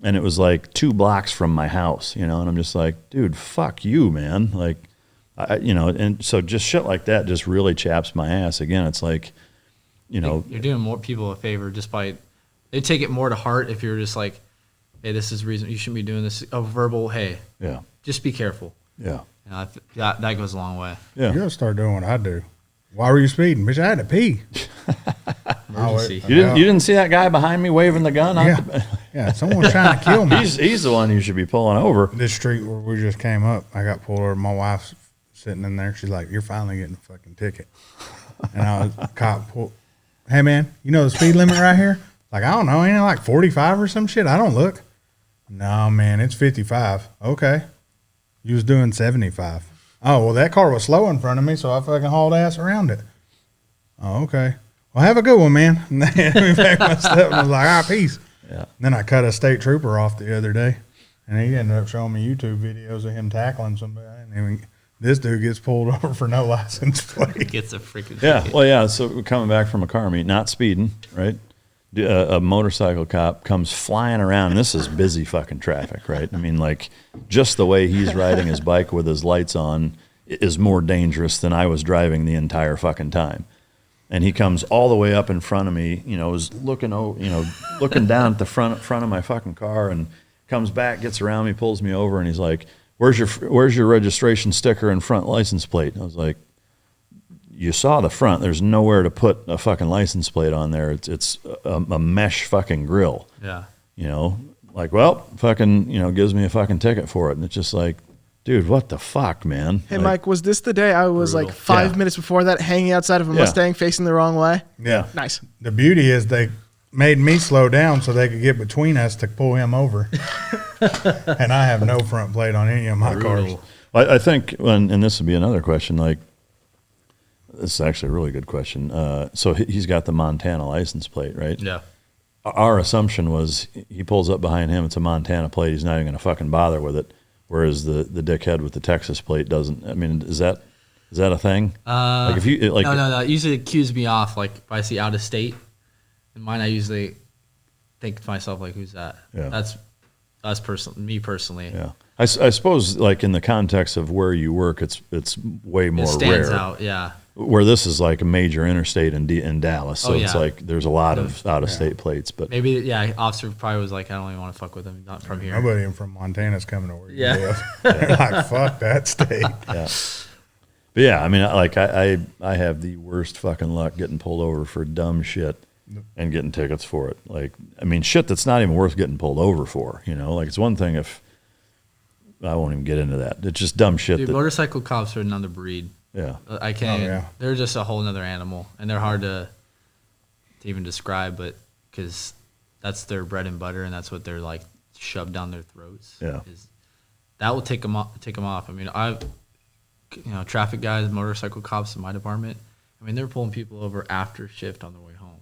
And it was like 2 blocks from my house, and I'm just like, dude, fuck you, man. Like, and so just shit like that just really chaps my ass. Again, it's like, You're doing more people a favor just by, they take it more to heart if you're just like, hey, this is the reason you shouldn't be doing this. A verbal, hey, yeah, just be careful. Yeah. That goes a long way. Yeah. You're gonna start doing what I do. Why were you speeding? Bitch, I had to pee. Emergency. You didn't see that guy behind me waving the gun? Yeah, someone's trying to kill me. He's the one you should be pulling over. This street where we just came up, I got pulled over. My wife's sitting in there. She's like, "You're finally getting a fucking ticket." And cop pulled. Hey man, you know the speed limit right here? Like, I don't know, ain't it like 45 or some shit? I don't look. No man, it's 55. Okay, you was doing 75. Oh well, that car was slow in front of me, so I fucking hauled ass around it. Oh okay. Well, have a good one, man. And then back my step and I was like, peace. Yeah. And then I cut a state trooper off the other day, and he ended up showing me YouTube videos of him tackling somebody. And then this dude gets pulled over for no license plate. Gets a freaking Yeah. Well, yeah. So coming back from a car meet, not speeding, right? A motorcycle cop comes flying around. And this is busy fucking traffic, right? I mean, like, just the way he's riding his bike with his lights on is more dangerous than I was driving the entire fucking time. And he comes all the way up in front of me, is looking down at the front of my fucking car, and comes back, gets around me, pulls me over, and he's like, where's your registration sticker and front license plate? And I was like, you saw the front. There's nowhere to put a fucking license plate on there. It's a mesh fucking grill. Yeah. Like, well, fucking, gives me a fucking ticket for it. And it's just like, dude, what the fuck, man? Hey, like, Mike, was this the day I was brutal. like 5 minutes before that hanging outside of a Mustang facing the wrong way? Yeah. Nice. The beauty is they made me slow down so they could get between us to pull him over. And I have no front plate on any of my cars. I think, and this would be another question, like, this is actually a really good question. So he's got the Montana license plate, right? Yeah. Our assumption was he pulls up behind him, it's a Montana plate, he's not even going to fucking bother with it, whereas the dickhead with the Texas plate doesn't. I mean, is that a thing? Like, if you like, no. Usually it cues me off. Like, if I see out of state, in mine, I usually think to myself, like, who's that? Yeah. That's us me personally. Yeah. I suppose, like in the context of where you work, it's way more It stands rare. out, yeah. Where this is like a major interstate in Dallas, so Oh, it's yeah. like there's a lot of out of state plates. But Maybe, yeah, officer probably was like, I don't even want to fuck with him. Not from here. Nobody even from Montana's coming to where you Yeah. live. They're like, fuck that state. yeah, but yeah, I mean, like I have the worst fucking luck getting pulled over for dumb shit and getting tickets for it. Like, I mean, shit that's not even worth getting pulled over for. You know, like it's one thing if I won't even get into that. It's just dumb shit. Dude, motorcycle cops are another breed. Yeah. I can't. Oh, yeah. They're just a whole nother animal, and they're hard to even describe, but because that's their bread and butter, and that's what they're like shoved down their throats. Yeah. That will take them off. I mean, traffic guys, motorcycle cops in my department. I mean, they're pulling people over after shift on their way home.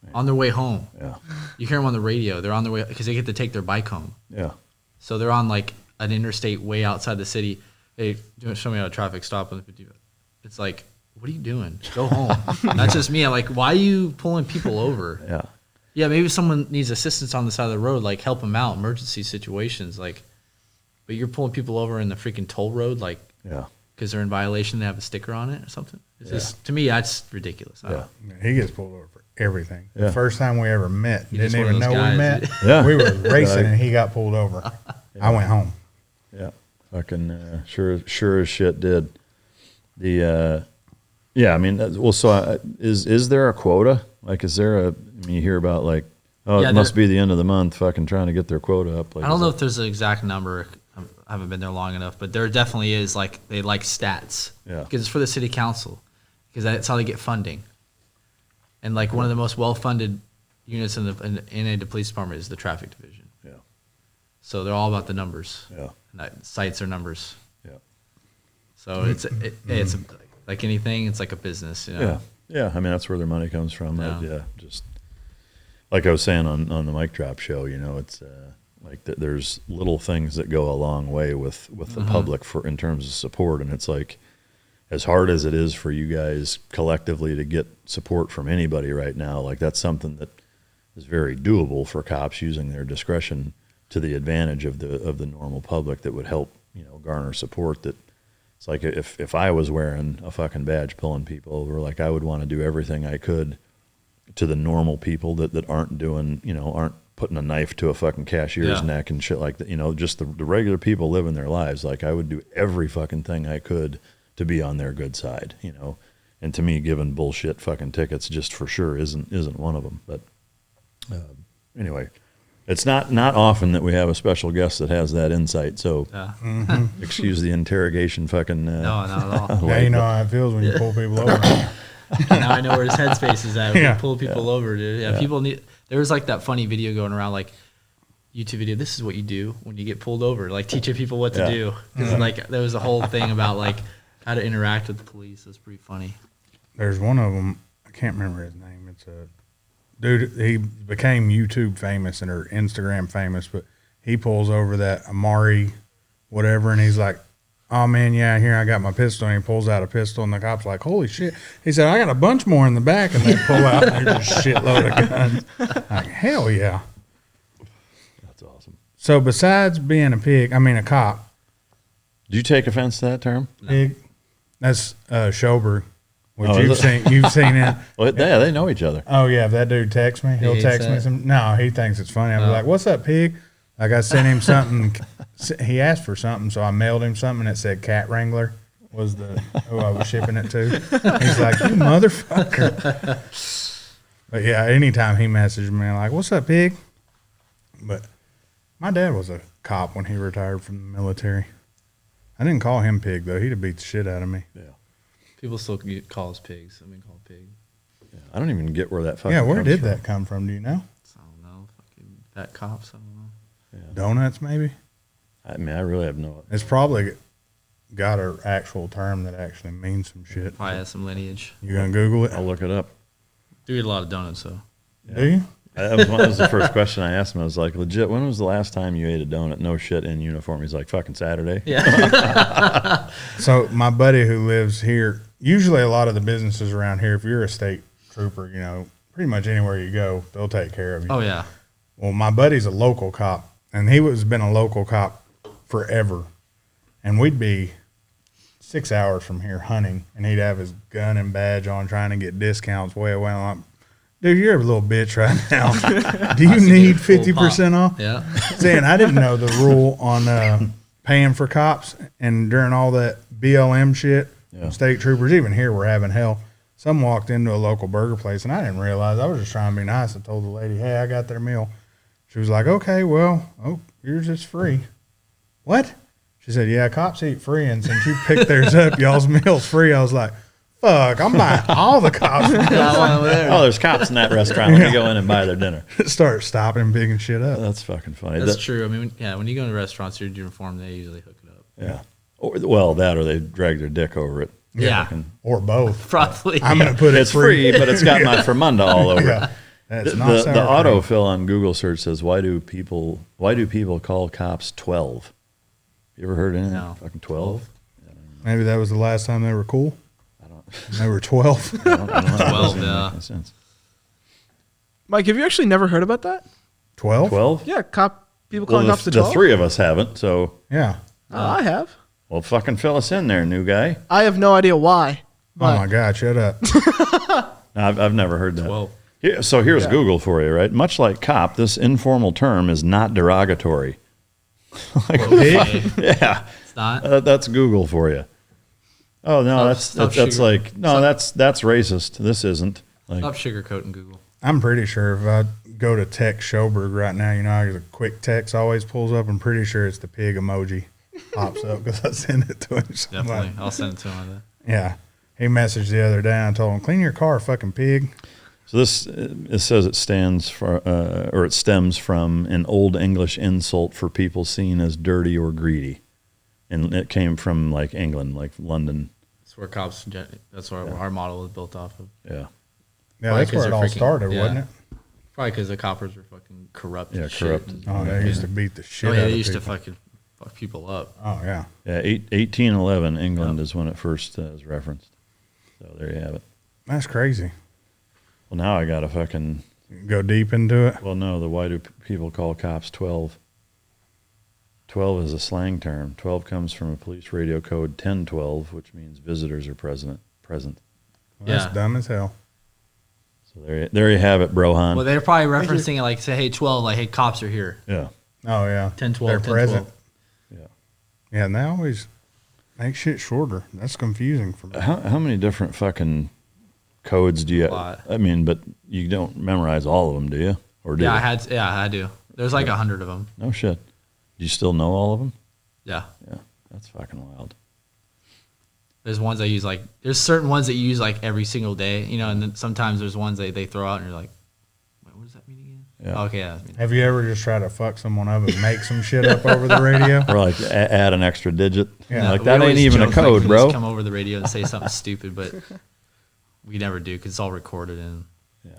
Right. On their way home. Yeah. You hear them on the radio. They're on their way because they get to take their bike home. Yeah. So they're on like an interstate way outside the city. Hey, show me how a traffic stop on the 50. It's like, what are you doing? Go home. That's just me. I'm like, why are you pulling people over? Yeah. Yeah, maybe someone needs assistance on the side of the road, like help them out, emergency situations, like. But you're pulling people over in the freaking toll road, like, Yeah. because they're in violation. They have a sticker on it or something. It's just, to me, that's ridiculous. Yeah. He gets pulled over for everything. Yeah. The first time we ever met, He just didn't one even of know those we guys. met. Yeah. We were racing and he got pulled over. I went home. Yeah. Fucking sure as shit did. The yeah, I mean, well, so is there a quota? Like, is there I mean, you hear about like, oh, Yeah, it must be the end of the month, fucking trying to get their quota up. Like, I don't know if there's an exact number. I haven't been there long enough, but there definitely is. Like, they like stats. Yeah. Because it's for the city council, because that's how they get funding. And like one of the most well-funded units in the police department is the traffic division. Yeah. So they're all about the numbers. Yeah. And sites are numbers. Yeah. So it's like anything. It's like a business. You know? Yeah. Yeah. I mean, that's where their money comes from. Yeah. Just like I was saying on the Mic Drop show, you know, it's like there's little things that go a long way with the public in terms of support. And it's like, as hard as it is for you guys collectively to get support from anybody right now, like that's something that is very doable for cops using their discretion to the advantage of the normal public that would help, you know, garner support. That it's like if I was wearing a fucking badge pulling people over, like I would want to do everything I could to the normal people that aren't doing, you know, aren't putting a knife to a fucking cashier's neck and shit like that. You know, just the regular people living their lives. Like I would do every fucking thing I could to be on their good side, you know. And to me, giving bullshit fucking tickets just for sure isn't one of them. But anyway, it's not often that we have a special guest that has that insight. So excuse the interrogation fucking. No, not at all. Now you know how it feels when you pull people over. Now I know where his headspace is at. Yeah. We pull people over, dude. Yeah, people need. There was like that funny video going around, like YouTube video. This is what you do when you get pulled over. Like teaching people what to do. Because like there was a whole thing about like how to interact with the police. It was pretty funny. There's one of them. I can't remember his name. It's a dude. He became YouTube famous or Instagram famous, but he pulls over that Amari, whatever, and he's like, "Oh man, yeah, here I got my pistol." And he pulls out a pistol, and the cop's like, "Holy shit!" He said, "I got a bunch more in the back," and they pull out and there's a shitload of guns. Like hell yeah. That's awesome. So besides being a cop, Do you take offense to that term? pig. That's Schober, which Oh, you've is it? seen. You've seen it. Well, yeah, they know each other. Oh yeah, if that dude texts me, he'll hates text me that? some. No, he thinks it's funny. I'm like, "What's up, pig?" Like I sent him something. He asked for something, so I mailed him something. It said Cat Wrangler was who I was shipping it to. He's like, "You motherfucker!" But yeah, anytime he messaged me, like, "What's up, pig?" But my dad was a cop when he retired from the military. I didn't call him pig though. He'd have beat the shit out of me. Yeah. People still call us pigs. I've been called pig. I don't even get where that fucking Yeah, where comes did from. that come from? Do you know? I don't know. Fucking fat cops. I don't know. Donuts, maybe. I mean, I really have no. It's probably got an actual term that actually means some shit. Probably has some lineage. You gonna Google it? I'll look it up. Do eat a lot of donuts though. Do you? That was the first question I asked him. I was like, legit, when was the last time you ate a donut? No shit, in uniform. He's like, fucking Saturday. Yeah. So my buddy who lives here, usually a lot of the businesses around here, if you're a state trooper, you know, pretty much anywhere you go, they'll take care of you. Oh yeah. Well, my buddy's a local cop, and he was been a local cop forever. And we'd be 6 hours from here hunting, and he'd have his gun and badge on trying to get discounts way away. I'm like, dude, you're a little bitch right now. Do you need 50% off? Yeah. Saying I didn't know the rule on paying for cops, and during all that BLM shit, state troopers, even here, were having hell. Some walked into a local burger place, and I didn't realize. I was just trying to be nice. I told the lady, hey, I got their meal. She was like, okay, well, yours is free. What? She said, yeah, cops eat free, and since you picked theirs up, y'all's meal's free. I was like, fuck, I'm buying all the cops. Oh, there's cops in that restaurant when you go in and buy their dinner. Start stopping and picking shit up. That's fucking funny. That's true. I mean, when you go into restaurants, you're uniform, they usually hook it up. Yeah. Or they drag their dick over it. Yeah. Or both. Probably. I'm going to put it It's free, but it's got my Fremunda all over it. That's The not sour cream. autofill on Google search says, why do people call cops 12? You ever heard anything? No. Fucking 12? Maybe that was the last time they were cool. They were 12. I don't know. 12, Doesn't yeah. make any sense. Mike, have you actually never heard about that? 12? 12? Yeah, people calling cops to 12. The three of us haven't, so, Yeah. I have. well, fucking fill us in there, new guy. I have no idea why. Oh, my God, shut up. No, I've never heard that. 12. Yeah, so here's Google for you, right? Much like cop, this informal term is not derogatory. Okay. Yeah, It's not. that's Google for you. Oh no, Stop that's sugar- like no, that's racist. This isn't. Like, Stop sugarcoating Google. I'm pretty sure if I go to text Schoberg right now, you know how the quick text always pulls up? I'm pretty sure it's the pig emoji pops up because I sent it to him. So I'm Definitely. like, I'll send it to him. Like that. yeah. He messaged the other day and I told him, clean your car, fucking pig. so this it says it stands for or it stems from an old English insult for people seen as dirty or greedy, and it came from like England, like London. That's where cops, that's where our model is built off of. Yeah, Yeah, Probably that's 'cause where it they're all freaking- started, yeah. wasn't it? Probably because the coppers were fucking corrupt. Yeah, as shit corrupt. and- Oh, they used to beat the shit Oh, out yeah, of they used to people. fucking fuck people up. Oh, yeah. yeah. 1811, England is when it first is referenced. So there you have it. That's crazy. Well, now I got to fucking. Go deep into it. Well, no, why do people call cops 12? 12 is a slang term. 12 comes from a police radio code 1012, which means visitors are present. Well, Yeah. That's dumb as hell. So there you have it, Brohan. Well, they're probably referencing it like, say, hey, 12, like, hey, cops are here. yeah. Oh, yeah. 10, 12, They're 10, present. 12. Yeah. Yeah, and they always make shit shorter. That's confusing for me. How many different fucking codes do you A lot. I mean, but you don't memorize all of them, do you? Or do Yeah, you? I do. There's like 100 of them. No shit. Do you still know all of them? Yeah. Yeah. That's fucking wild. There's ones I use like, there's certain ones that you use like every single day, you know, and then sometimes there's ones they throw out and you're like, wait, what does that mean again? Yeah. Oh, okay, yeah. That means- Have you ever just tried to fuck someone up and make some shit up over the radio? Or like add an extra digit. Yeah. Like we that ain't always even a joke, like, code, we bro. just come over the radio and say something stupid, but we never do because it's all recorded and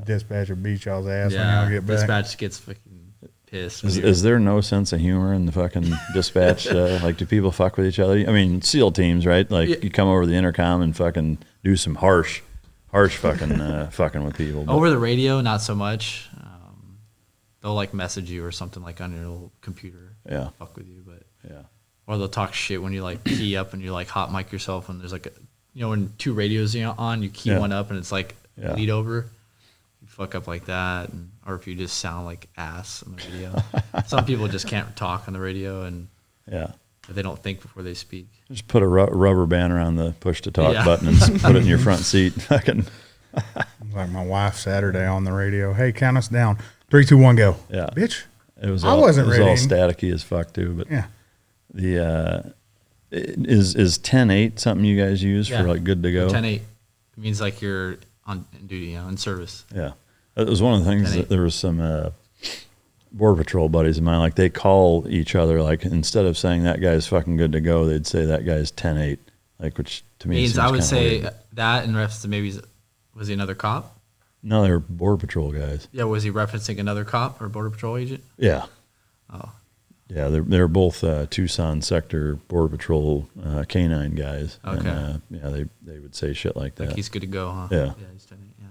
Dispatcher beat y'all's ass yeah, when y'all get back. dispatch gets fucking pissed. when Is, you're- is there no sense of humor in the fucking dispatch? Like, do people fuck with each other? I mean, SEAL teams, right? Like, Yeah. you come over the intercom and fucking do some harsh fucking fucking with people. But, Over the radio, not so much. They'll like message you or something like on your little computer. Yeah. Fuck with you, but yeah, or they'll talk shit when you like key up and you like hot mic yourself and there's like a, you know, when two radios are on, you key Yeah. one up and it's like Yeah. lead over. You fuck up like that, and, or if you just sound like ass on the radio. Some people just can't talk on the radio and yeah. they don't think before they speak. Just put a rubber band around the push to talk Yeah. button and put it in your front seat. Fucking Like my wife Saturday on the radio. Hey, count us down. 3, 2, 1, go. Yeah. Bitch. it was. I All, wasn't it was ready. all staticky as fuck too. But Yeah. the is 10-8 something you guys use for like good to go? 10-8 means like you're on duty, you know, in service. Yeah, it was one of the things 10-8. that there was some border patrol buddies of mine. Like they call each other like instead of saying that guy's fucking good to go, they'd say that guy's 10-8. Like which to me Means seems I would kinda say weird. that in reference to maybe, was he another cop? No, they were border patrol guys. Yeah, was he referencing another cop or border patrol agent? Yeah. Oh. Yeah, they're both Tucson sector border patrol canine guys. Okay. And, yeah, they would say shit like that. Like he's good to go, huh? Yeah. Yeah, he's 10-8, yeah.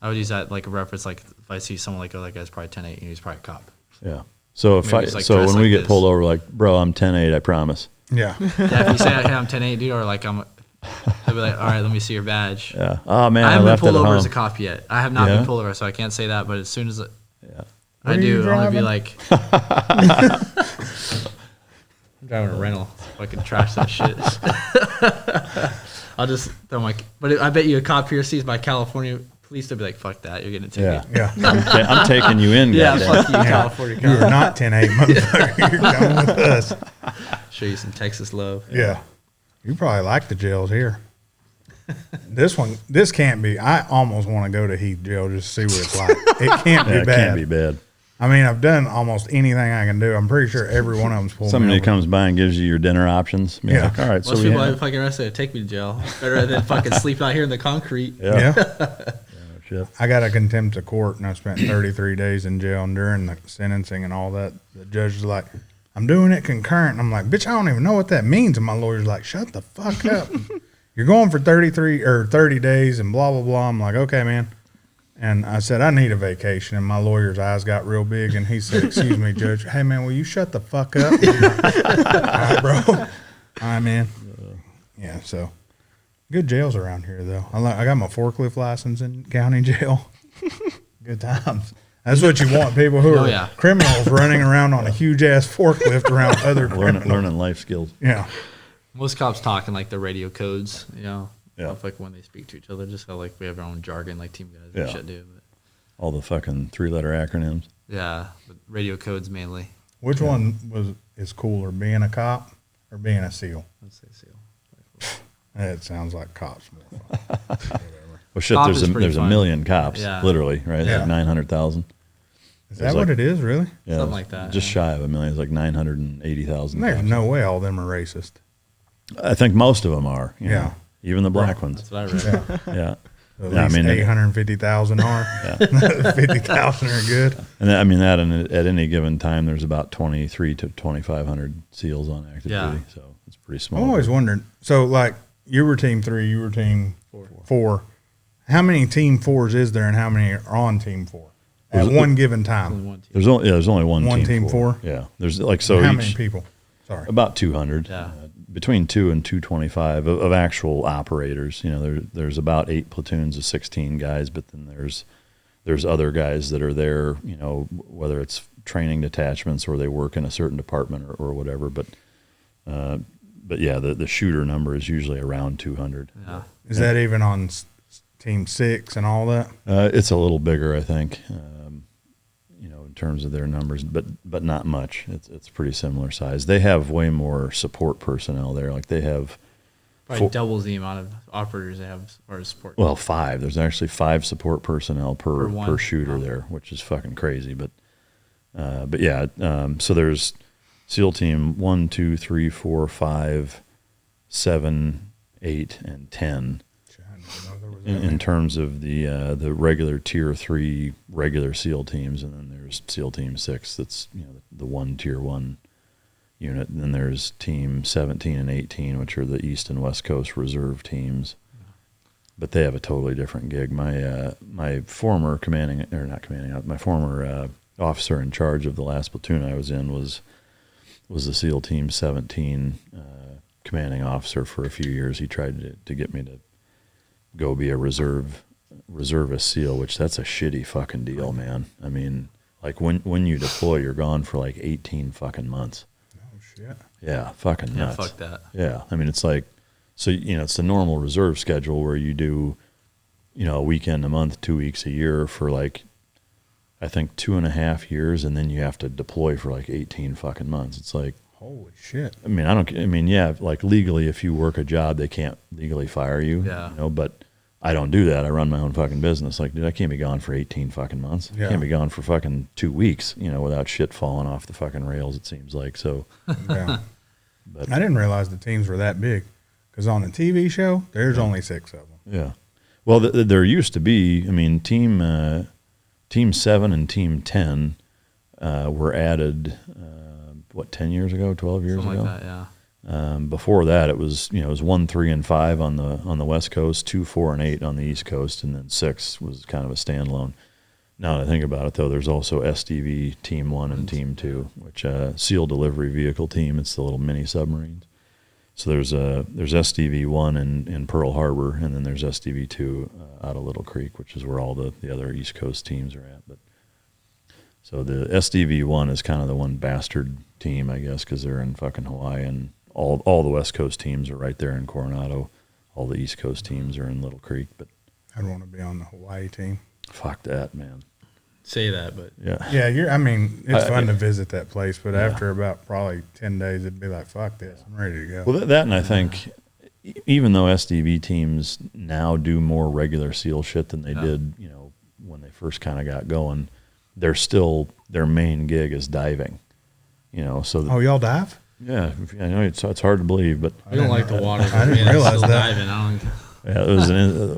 I would use that like a reference, like if I see someone like, oh, that guy's probably 10-8 and he's probably a cop. Yeah. So if Maybe just, like, so dress when like we get this. pulled over, like, bro, I'm 10-8, I promise. Yeah. Yeah, if you say, hey, I'm 10-8, dude, or like they'll be like, all right, let me see your badge. Yeah. Oh man, I I, haven't been left it pulled at over home. as a cop yet. I have not Yeah? been pulled over, so I can't say that. But as soon as Yeah. I What are you do, I'm gonna be driving? like, I'm driving a rental. So I can trash that shit. I'll just throw my. But I bet you a cop here sees my California police, they'll be like, fuck that, you're getting a ticket. Yeah. Yeah. I'm taking you in. Yeah, goddamn. fuck you, California You cop. are not 10-8, motherfucker. You're coming with us. Show you some Texas love. Yeah. You probably like the jails here. This can't be. I almost want to go to Heath Jail just to see what it's like. It can't be Yeah, it bad. can't be bad. I mean, I've done almost anything I can do. I'm pretty sure every one of them's pulled me Somebody over. comes by and gives you your dinner options. Be Yeah. like, all right, so Most we people have, have fucking arrested, take me to jail. Better than fucking sleep out here in the concrete. Yeah. Shit. I got a contempt of court, and I spent 33 days in jail. And during the sentencing and all that, the judge was like, I'm doing it concurrent. And I'm like, bitch, I don't even know what that means. And my lawyer's like, shut the fuck up. You're going for 30 days and blah, blah, blah. I'm like, okay, man. And I said, I need a vacation. And my lawyer's eyes got real big. And he said, excuse me, Judge. Hey, man, will you shut the fuck up? I'm like, all right, bro. All right, man. Yeah, so good jails around here, though. I got my forklift license in county jail. Good times. That's what you want, people who are criminals running around on a huge-ass forklift around other criminals. Learning life skills. Yeah. Most cops talk in like the radio codes, you know. Yeah. Stuff like when they speak to each other, just how like we have our own jargon, like team guys Yeah. and shit do. But All the fucking 3-letter acronyms. yeah, but radio codes mainly. Which one is cooler, being a cop or being a SEAL? Let's say SEAL. It sounds like cops more fun. Whatever. Well, shit, Cop there's is a pretty fun. million cops, Yeah. literally, right? Yeah. Like 900,000. Is There's that what like- it is, really? Yeah, Something like that, Just shy of a million. It's like 980,000. There's cops. no way all of them are racist. I think most of them are. you Yeah. know, even the black ones. That's what I read. Yeah. At Yeah, I least mean, 850,000 are. 50,000 are good. And I mean that, and at any given time, there's about 23 to 2,500 SEALs on active Yeah. duty, so it's pretty I've small. always wondered. So, like, you were team 3, you were team 4. How many team 4s is there, and how many are on team 4 at There's- one given time? One team. There's only one team four? Yeah, there's like so how each, many people? Sorry. about 200. Yeah. Between 2 and 225 of actual operators. You know, there's about 8 platoons of 16 guys, but then there's other guys that are there. You know, whether it's training detachments or they work in a certain department or whatever. But yeah, the shooter number is usually around 200. Yeah. Is that even on team 6 and all that? It's a little bigger, I think. You know, in terms of their numbers, but not much. It's pretty similar size. They have way more support personnel there. Like they have Probably doubles the amount of operators they have as far as support. 5. There's actually 5 support personnel per one. shooter there, which is fucking crazy. But yeah, so there's SEAL team 1, 2, 3, 4, 5, 7, 8, and 10. In terms of the regular tier 3 regular SEAL teams, and then there's SEAL team 6. That's the one tier 1 unit, and then there's team 17 and 18, which are the East and West Coast reserve teams. But they have a totally different gig. My former my former officer in charge of the last platoon I was in was the SEAL team 17 commanding officer for a few years. He tried to get me to go be a reservist SEAL, which that's a shitty fucking deal, man. I mean, like when you deploy, you're gone for like 18 fucking months. Oh, shit. Yeah, fucking Yeah, nuts. fuck that. Yeah, I mean, it's like, so, it's the normal reserve schedule where you do, a weekend a month, 2 weeks a year for like, I think 2.5 years, and then you have to deploy for like 18 fucking months. It's like, Holy shit. yeah, like legally, if you work a job, they can't legally fire you. Yeah. But I don't do that. I run my own fucking business. Like, dude, I can't be gone for 18 fucking months. Yeah. I can't be gone for fucking 2 weeks, without shit falling off the fucking rails, it seems like. So, Yeah. but I didn't realize the teams were that big because on the TV show, there's only 6 of them. yeah. Well, there used to be, team 7 and team 10 were added, 10 years ago, 12 years Something ago? like that, yeah. Before that, it was 1, 3, and 5 on the West Coast, 2, 4, and 8 on the East Coast, and then 6 was kind of a standalone. Now that I think about it, though, there's also SDV Team 1 and Team 2, which SEAL Delivery Vehicle Team. It's the little mini submarines. So there's SDV 1 in Pearl Harbor, and then there's SDV 2 out of Little Creek, which is where all the other East Coast teams are at. But so the SDV 1 is kind of the one bastard team, I guess, because they're in fucking Hawaii, and all the West Coast teams are right there in Coronado. All the East Coast teams are in Little Creek. But I'd want to be on the Hawaii team. fuck that, man. Say that, but Yeah, it's fun to visit that place, but after about probably 10 days, it'd be like, fuck this, I'm ready to go. Well, that and I think even though SDV teams now do more regular SEAL shit than they did, when they first kind of got going, they're still, their main gig is diving, so. Oh, y'all dive? Yeah, I know it's hard to believe, but. I don't like the water. I didn't realize that. Diving. Yeah, it was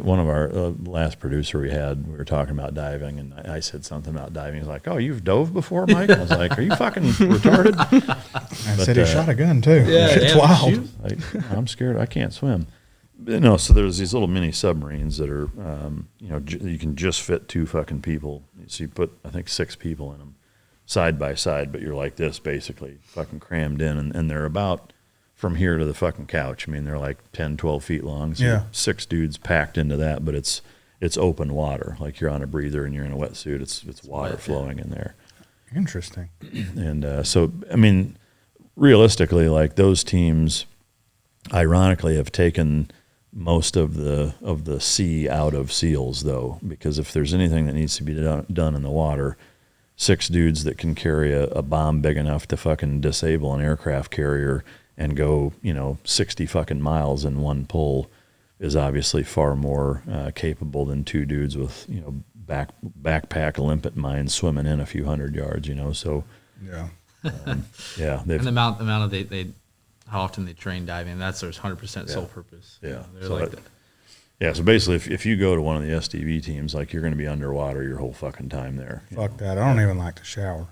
one of our last producer we had. We were talking about diving, and I said something about diving. He's like, "Oh, you've dove before, Mike?" I was like, "Are you fucking retarded?" I said he shot a gun too. Yeah, it's wild. Like, I'm scared. I can't swim. But, so there's these little mini submarines that are, you can just fit 2 fucking people. So you put, I think, 6 people in them, side by side. But you're like this, basically, fucking crammed in, and they're about from here to the fucking couch. I mean, they're like 10, 12 feet long. So yeah. 6 dudes packed into that, but it's open water. Like you're on a breather and you're in a wetsuit. It's water flowing in there. Interesting. And so, I mean, realistically, like those teams, ironically, have taken most of the sea out of SEALs, though, because if there's anything that needs to be done in the water, 6 dudes that can carry a bomb big enough to fucking disable an aircraft carrier and go, 60 fucking miles in one pull is obviously far more capable than 2 dudes with, backpack limpet mines swimming in a few hundred yards, So, yeah. And the amount of they how often they train diving, that's their 100% sole purpose. Yeah. They're like that. Yeah, so basically, if you go to one of the SDV teams, like you're going to be underwater your whole fucking time there. Fuck that. I don't even like to shower.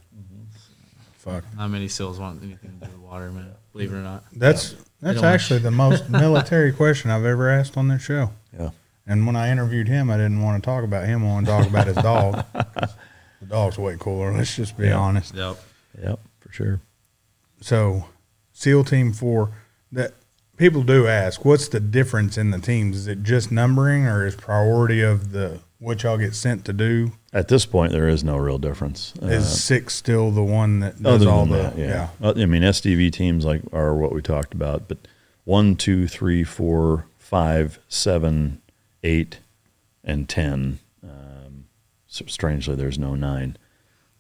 Fuck. Not many SEALs want anything to do with water, man. Believe it or not. That's actually the most military question I've ever asked on this show. Yeah. And when I interviewed him, I didn't want to talk about him. I wanted to talk about his dog. The dog's way cooler. Let's just be honest. Yep, for sure. So, SEAL Team 4, that people do ask, what's the difference in the teams? Is it just numbering, or is priority of what y'all get sent to do? At this point, there is no real difference. Is 6 still the one that does all the? Yeah. I mean, SDV teams are what we talked about, but 1, 2, 3, 4, 5, 7, 8, and 10. So strangely, there's no 9.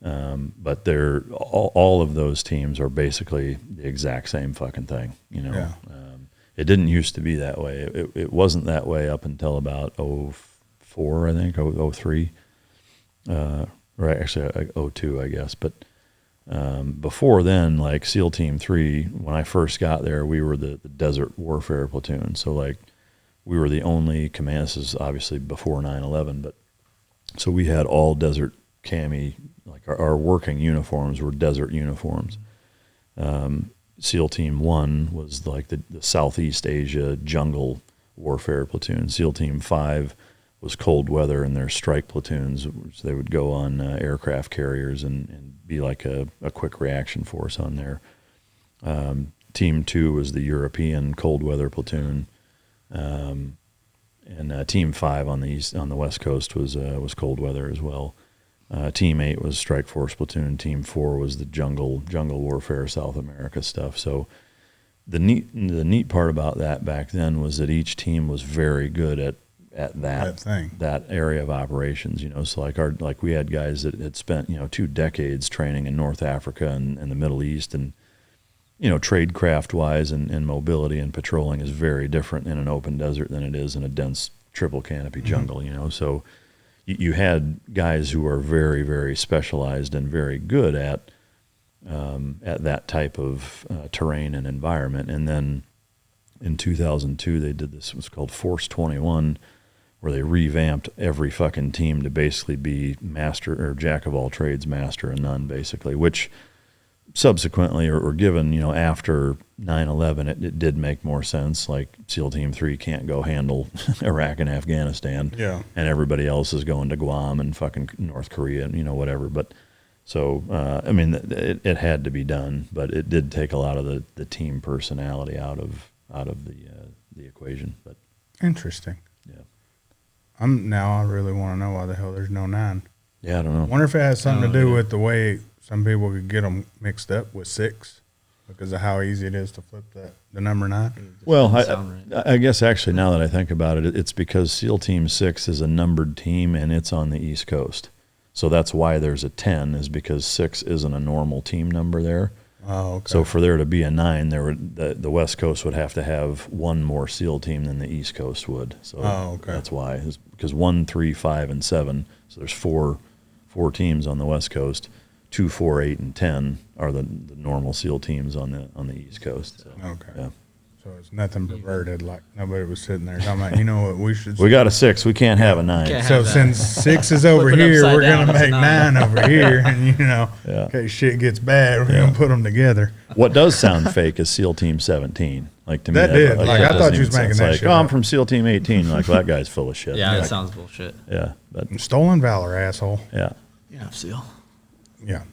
But they're all of those teams are basically the exact same fucking thing. Yeah. It didn't used to be that way. It wasn't that way up until about 04, I think, 03. Right, actually 02, I guess. But before then, like SEAL Team 3, when I first got there, we were the desert warfare platoon. So like we were the only command. This is obviously before 9/11, but so we had all desert cami. Like our working uniforms were desert uniforms. SEAL Team 1 was like the Southeast Asia jungle warfare platoon. SEAL Team 5 was cold weather, and their strike platoons, which they would go on aircraft carriers and be like a quick reaction force on there. Team 2 was the European cold weather platoon, and Team 5 on the West Coast was cold weather as well. Team 8 was Strike Force Platoon. Team 4 was the jungle warfare South America stuff. So the neat part about that back then was that each team was very good at that area of operations. So like we had guys that had spent 2 decades training in North Africa and the Middle East, and trade craft wise and mobility and patrolling is very different in an open desert than it is in a dense triple canopy jungle. So you had guys who are very, very specialized and very good at that type of terrain and environment. And then in 2002, they did this, it was called Force 21, where they revamped every fucking team to basically be master or jack of all trades, master of none, basically, which subsequently or given, after 9/11, it did make more sense. Like SEAL Team 3 can't go handle Iraq and Afghanistan. Yeah. And everybody else is going to Guam and fucking North Korea and, whatever. But so, it had to be done, but it did take a lot of the team personality out of the equation. But Interesting. yeah. I really want to know why the hell there's no 9. Yeah, I don't know. I wonder if it has something to do either. with the way some people could get them mixed up with 6 because of how easy it is to flip the number 9. Well, Doesn't sound right. I guess actually now that I think about it, it's because SEAL Team 6 is a numbered team and it's on the East Coast. So that's why there's a 10, is because 6 isn't a normal team number there. Oh, okay. So for there to be a 9, the West Coast would have to have one more SEAL team than the East Coast would. So that's why, is because 1, 3, 5, and 7. So there's four teams on the West Coast. 2, 4, 8, and 10 are the normal SEAL teams on the East Coast. So, Okay. yeah. So it's nothing perverted. Like nobody was sitting there talking about, you know what, we should. We got a 6. We can't have a 9. Can't So have that. since 6 is over Flip it here, upside we're down, gonna it's a make 9. 9 over here, and Yeah. in case shit gets bad, we're gonna put them together. What does sound fake is SEAL Team 17. Like to me, That did. Like, I doesn't thought you even was making sense. that like, shit I'm up. from SEAL Team 18. Like, well, that guy's full of shit. Yeah, that Like, sounds bullshit. yeah, but Stolen valor, asshole. yeah. Yeah, seal. Yeah.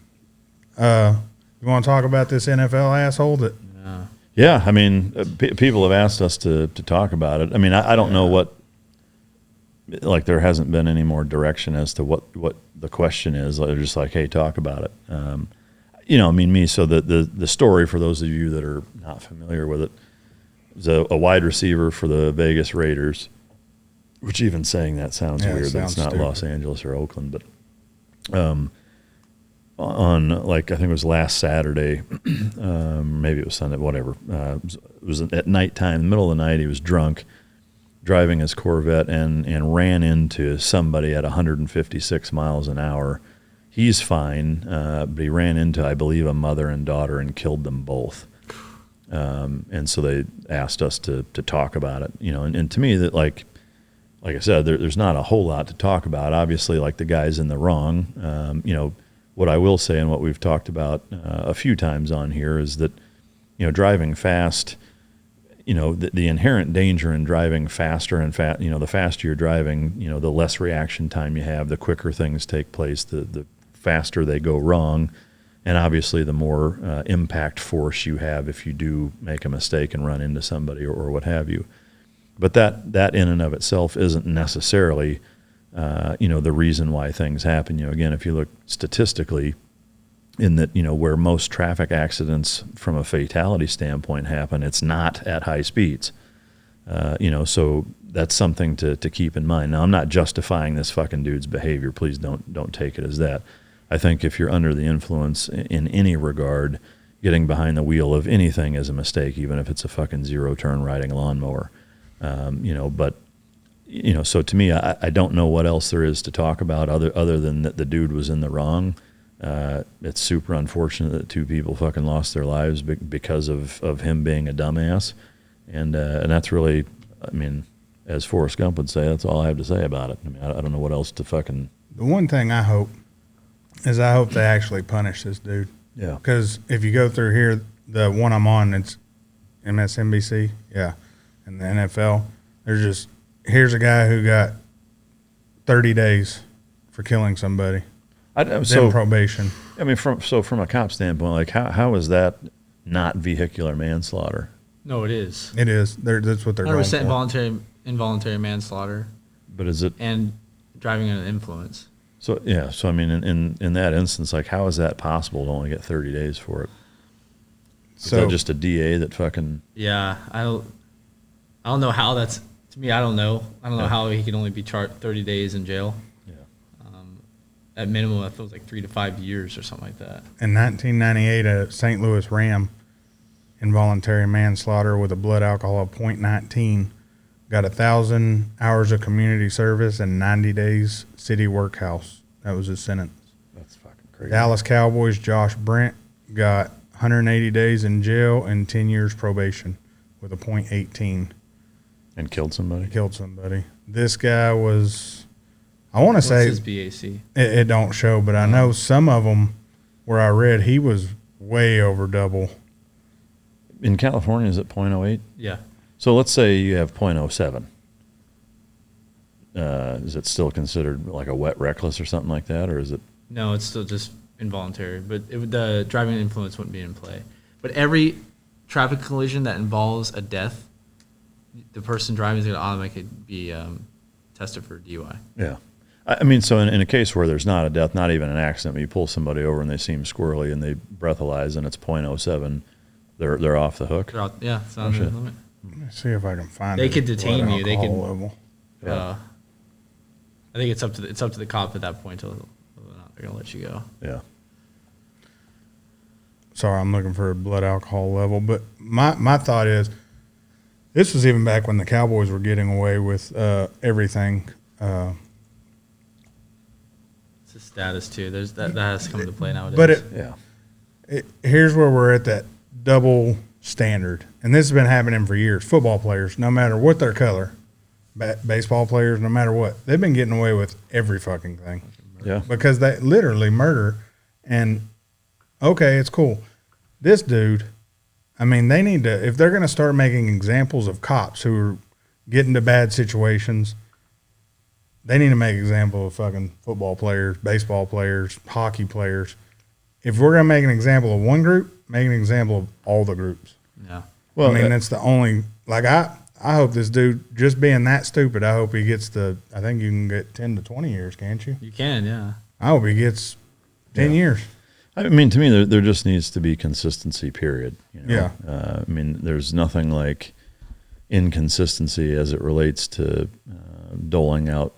You want to talk about this NFL asshole that? Yeah. Yeah, I mean, people have asked us to talk about it. I mean, I don't know what, like, there hasn't been any more direction as to what the question is. They're just like, hey, talk about it. So the story, for those of you that are not familiar with it, is a wide receiver for the Vegas Raiders, which even saying that sounds Yeah, it weird that it's sounds not stupid. Los Angeles or Oakland, but on, like, I think it was last Saturday, maybe it was Sunday, whatever. It was at nighttime, in the middle of the night. He was drunk, driving his Corvette, and ran into somebody at 156 miles an hour. He's fine, but he ran into, I believe, a mother and daughter and killed them both. And so they asked us to talk about it, and to me, that like I said, there's not a whole lot to talk about. Obviously, like, the guy's in the wrong. What I will say, and what we've talked about a few times on here, is that, driving fast, the inherent danger in driving faster and the faster you're driving, the less reaction time you have, the quicker things take place, the faster they go wrong, and obviously the more impact force you have if you do make a mistake and run into somebody or what have you. But that in and of itself isn't necessarily the reason why things happen. Again, if you look statistically, in that, where most traffic accidents from a fatality standpoint happen, it's not at high speeds. So that's something to keep in mind. Now, I'm not justifying this fucking dude's behavior. Please don't take it as that. I think if you're under the influence in any regard, getting behind the wheel of anything is a mistake, even if it's a fucking zero-turn riding a lawnmower. So to me, I don't know what else there is to talk about other than that the dude was in the wrong. It's super unfortunate that 2 people fucking lost their lives because of him being a dumbass. And that's really, I mean, as Forrest Gump would say, that's all I have to say about it. I mean, I don't know what else to fucking... The one thing I hope is they actually punish this dude. Yeah. Because if you go through here, the one I'm on, it's MSNBC, and the NFL, here's a guy who got 30 days for killing somebody. So probation. I mean, from a cop standpoint, like, how is that not vehicular manslaughter? No, it is. It is. That's what they're going 100% for. involuntary manslaughter But is it... and driving under influence. So, yeah. So, I mean, in that instance, like, how is that possible to only get 30 days for it? Is that just a DA that fucking... Yeah, I don't know how that's... To me, I don't know. I don't know how he can only be charged 30 days in jail. Yeah. At minimum, that feels like 3 to 5 years or something like that. In 1998, a St. Louis Ram, involuntary manslaughter with a blood alcohol of 0.19, got 1,000 hours of community service and 90 days city workhouse. That was his sentence. That's fucking crazy. Dallas Cowboys Josh Brent got 180 days in jail and 10 years probation with a .18. And killed somebody? Killed somebody. This guy was, I want to What's say, his BAC? it don't show, but I know some of them where I read he was way over double. In California, is it .08? Yeah. So let's say you have .07. Is it still considered like a wet reckless or something like that, or is it? No, it's still just involuntary, but the driving influence wouldn't be in play. But every traffic collision that involves a death, the person driving is going to automatically be tested for DUI. Yeah. I mean, so in a case where there's not a death, not even an accident, but you pull somebody over and they seem squirrely and they breathalyze and it's .07, they're off the hook. They're out, yeah, it's on the limit. Let me see if I can find. They his could detain blood you. They alcohol could. level. Yeah. I think it's up to the cop at that point till they're gonna let you go. Yeah. Sorry, I'm looking for a blood alcohol level. But my thought is, this was even back when the Cowboys were getting away with everything. It's a status too. There's that has to come into play nowadays. But here's where we're at that double standard, and this has been happening for years. Football players, no matter what their color, baseball players, no matter what, they've been getting away with every fucking thing. Yeah. Because they literally murder, and okay, it's cool. This dude, I mean, they need to, if they're going to start making examples of cops who are getting to bad situations, they need to make example of fucking football players, baseball players, hockey players. If we're going to make an example of one group, make an example of all the groups. Yeah. Well, I mean, that's the only, like, I hope this dude, just being that stupid, I hope he gets I think you can get 10 to 20 years, can't you? You can, yeah. I hope he gets 10 years. I mean, to me, there just needs to be consistency, period. You know? Yeah. I mean, there's nothing like inconsistency as it relates to doling out,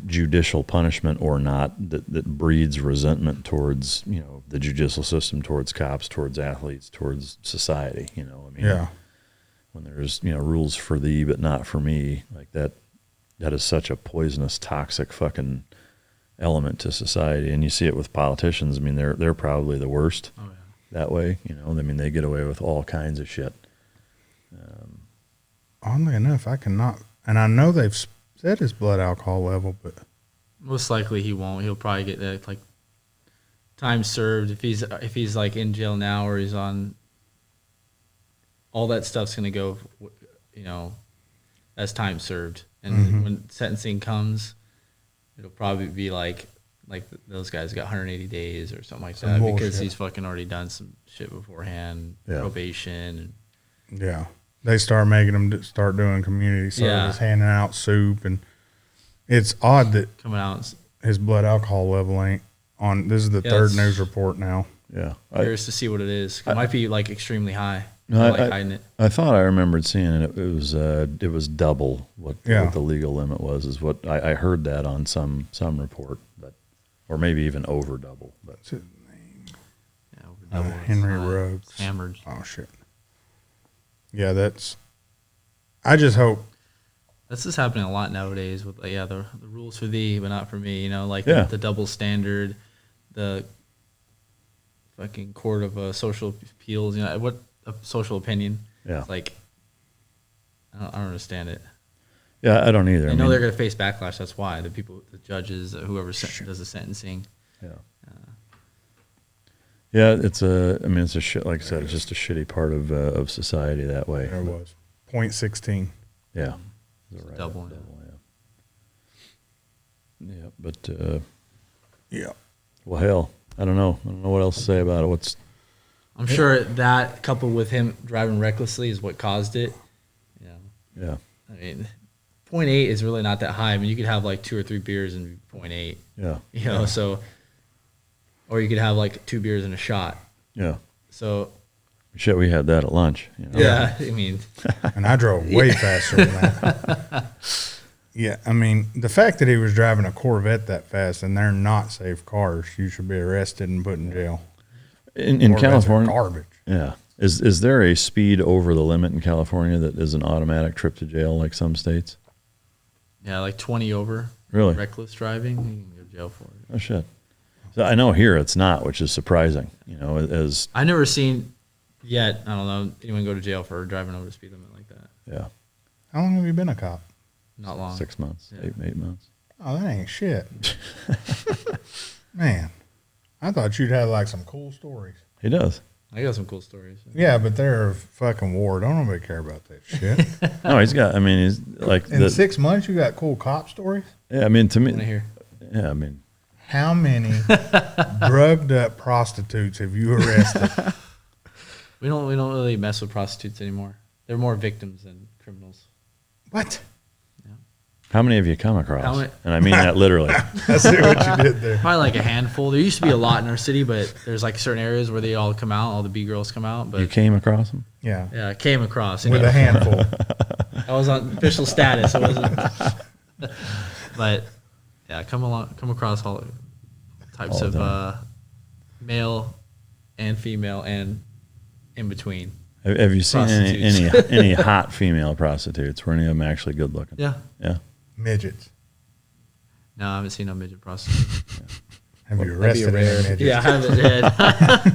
judicial punishment or not that breeds resentment towards, the judicial system, towards cops, towards athletes, towards society. I mean, Yeah. when there's, rules for thee but not for me, like that is such a poisonous, toxic fucking element to society. And you see it with politicians. I mean, they're probably the worst that way. I mean, they get away with all kinds of shit. Oddly enough, I cannot, and I know they've said his blood alcohol level, but Most likely he won't. He'll probably get that like time served if he's like in jail now or he's on. All that stuff's gonna go, as time served, and when sentencing comes, it'll probably be like those guys got 180 days or something like that because he's fucking already done some shit beforehand, probation. yeah, they start making them start doing community service, handing out soup, and it's odd that coming out. His blood alcohol level ain't on. This is the third news report now. Yeah, Curious to see what it is. It might be like extremely high. No, hiding it. I thought I remembered seeing it. It was double what the legal limit was. Is what I heard that on some report, or maybe even over double. But What's his name? Yeah, over double. Henry Rhodes. Hammered. Oh shit. Yeah, I just hope. This is happening a lot nowadays with the rules for thee but not for me. The double standard, the fucking court of social appeals. What a social opinion. Yeah. It's like I don't understand it. Yeah, I don't either. I know they're going to face backlash. That's why the judges, whoever does the sentencing. Yeah. Yeah, it's a shit. Like I said, it's just a shitty part of society that way. There was 0.16. Yeah. Right, double. Yeah, but yeah. Well, hell, I don't know what else to say about it. I'm sure that coupled with him driving recklessly is what caused it. Yeah. I mean, 0.8 is really not that high. I mean, you could have like 2 or 3 beers and 0.8. Yeah. So, or you could have like 2 beers and a shot. Yeah. So. Shit, we had that at lunch. Yeah, I mean. And I drove way faster than that. Yeah, I mean, the fact that he was driving a Corvette that fast and they're not safe cars, you should be arrested and put in jail. In California, garbage. Yeah, is there a speed over the limit in California that is an automatic trip to jail like some states? Yeah, like 20 over. Really? Reckless driving, you can go to jail for it. Oh shit! So I know here it's not, which is surprising. As I've never seen yet. I don't know anyone go to jail for driving over the speed limit like that. Yeah. How long have you been a cop? Not long. 6 months, Yeah. 8 months. Oh, that ain't shit. Man, I thought you'd have like some cool stories. He does. I got some cool stories. Yeah, but they're a fucking war. Don't nobody care about that shit. No, he's got. I mean, he's like In 6 months, you got cool cop stories. Yeah, I mean, to me. I hear. Yeah, I mean, how many drugged up prostitutes have you arrested? We don't really mess with prostitutes anymore. They're more victims than criminals. What? how many have you come across? How many- And I mean that literally. I see what you did there. Probably like a handful. There used to be a lot in our city, but there's like certain areas where they all come out, all the B girls come out. But You came across them? Yeah. yeah, I came across With a handful. I was on official status. I wasn't. But yeah, come across all types All the of male and female and in between. Have you seen any Prostitutes. hot female prostitutes? Were any of them actually good looking? Yeah. Yeah. Midgets. No, I haven't seen no midget prostitute. Have you That'd be arrested rare. any midgets? Yeah, I haven't. Yet.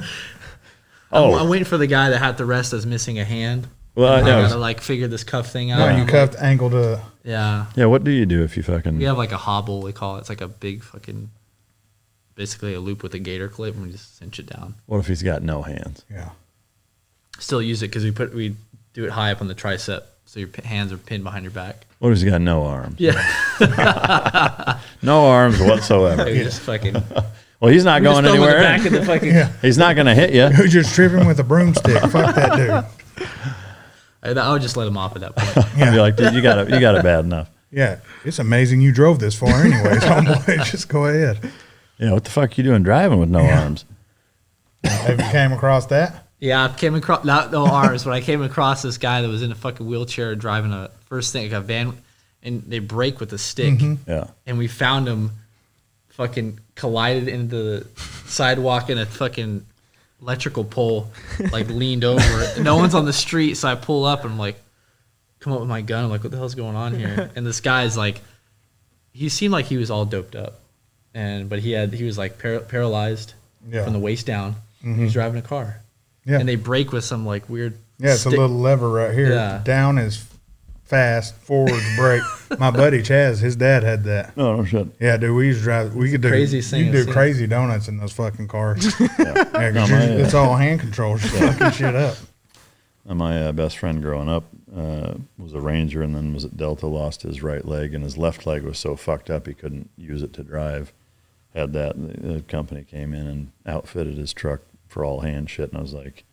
Oh. I'm waiting for the guy that had to arrest us missing a hand. Well, I I gotta know. like figure this cuff thing out. No, And you I'm cuffed like, ankle to. yeah. Yeah, what do you do if you fucking... We have like a hobble, we call it. It's like a big fucking, basically a loop with a gator clip, and we just cinch it down. What if he's got no hands? Yeah. Still use it because we do it high up on the tricep, so your hands are pinned behind your back. What if he's got no arms? Yeah. No arms whatsoever. We just fucking. Well, he's not going just throw him in anywhere. the back of the fucking. Yeah. He's not going to hit you. Who's just tripping with a broomstick? Fuck that dude. I would just let him off at that point. I'd be like, dude, you got it bad enough. Yeah. It's amazing you drove this far anyways, homeboy. Just go ahead. Yeah, what the fuck you doing driving with no arms? Have you came across that? Yeah, I came across not no arms, but I came across this guy that was in a fucking wheelchair driving a van, and they brake with a stick, Yeah. and we found him, fucking collided into the sidewalk in a fucking electrical pole, like leaned over. No one's on the street, so I pull up and I'm like, come up with my gun. I'm like, what the hell's going on here? And this guy's like, he seemed like he was all doped up, but he was like paralyzed from the waist down. He was driving a car. Yeah. And they brake with some like weird. Yeah, it's a little lever right here. Yeah. Down is fast, forwards brake. My buddy Chaz, his dad had that. No shit. Yeah, dude, we used to drive. We could do Craziest thing You I've could do seen. crazy donuts in those fucking cars. Yeah. Yeah, 'cause No, it's all hand control, just fucking shit up. My best friend growing up was a ranger, and then was at Delta, lost his right leg, and his left leg was so fucked up he couldn't use it to drive. Had that, the company came in and outfitted his truck for all hand shit, and I was like,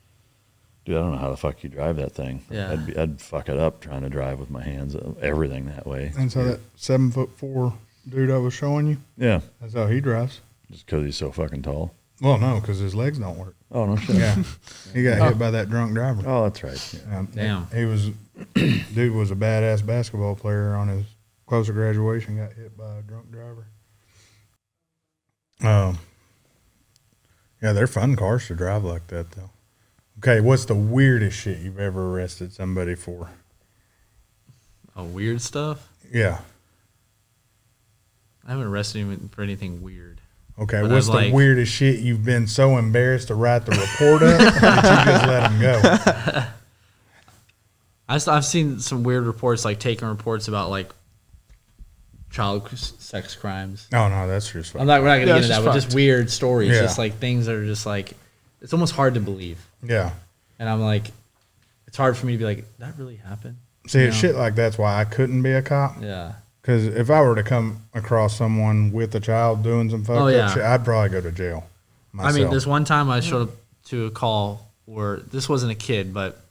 dude, I don't know how the fuck you drive that thing. Yeah. I'd fuck it up trying to drive with my hands, everything that way. And so that 7'4" dude I was showing you, Yeah, that's how he drives. just because he's so fucking tall. Well, no, because his legs don't work. Oh, no shit. Yeah, he got hit by that drunk driver. Oh, that's right. Yeah. Damn. He was, dude was a badass basketball player on his closer graduation. Got hit by a drunk driver. Yeah, they're fun cars to drive like that, though. Okay, what's the weirdest shit you've ever arrested somebody for? Oh, weird stuff. Yeah. I haven't arrested him for anything weird. Okay, But what's I've, the like- weirdest shit you've been so embarrassed to write the report up that you just let him go? I've seen some weird reports, like taking reports about like child sex crimes. Oh, no, that's just We're not gonna Yeah, get it's into that, just but fucked. just weird stories, Yeah. just like things that are just like, it's almost hard to believe. Yeah. And I'm like, it's hard for me to be like, that really happened? See, You it's know? shit like that's why I couldn't be a cop. Yeah. Because if I were to come across someone with a child doing some fucked Oh, yeah. up shit, I'd probably go to jail myself. I mean, this one time I showed up to a call where this wasn't a kid, but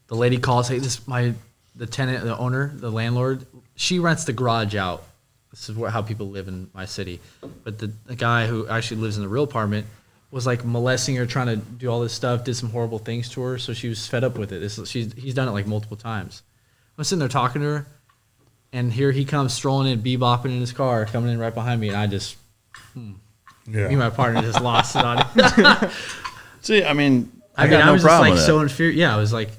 the lady calls, hey, the tenant, the owner, the landlord, she rents the garage out. This is how people live in my city. But the guy who actually lives in the real apartment was like molesting her, trying to do all this stuff, did some horrible things to her. So she was fed up with it. He's done it like multiple times. I'm sitting there talking to her, and here he comes strolling in, bebopping in his car, coming in right behind me, and I just, me and my partner just lost it on it. See, I mean, I I got no was just problem like with so that. infuriated. Yeah, I was like,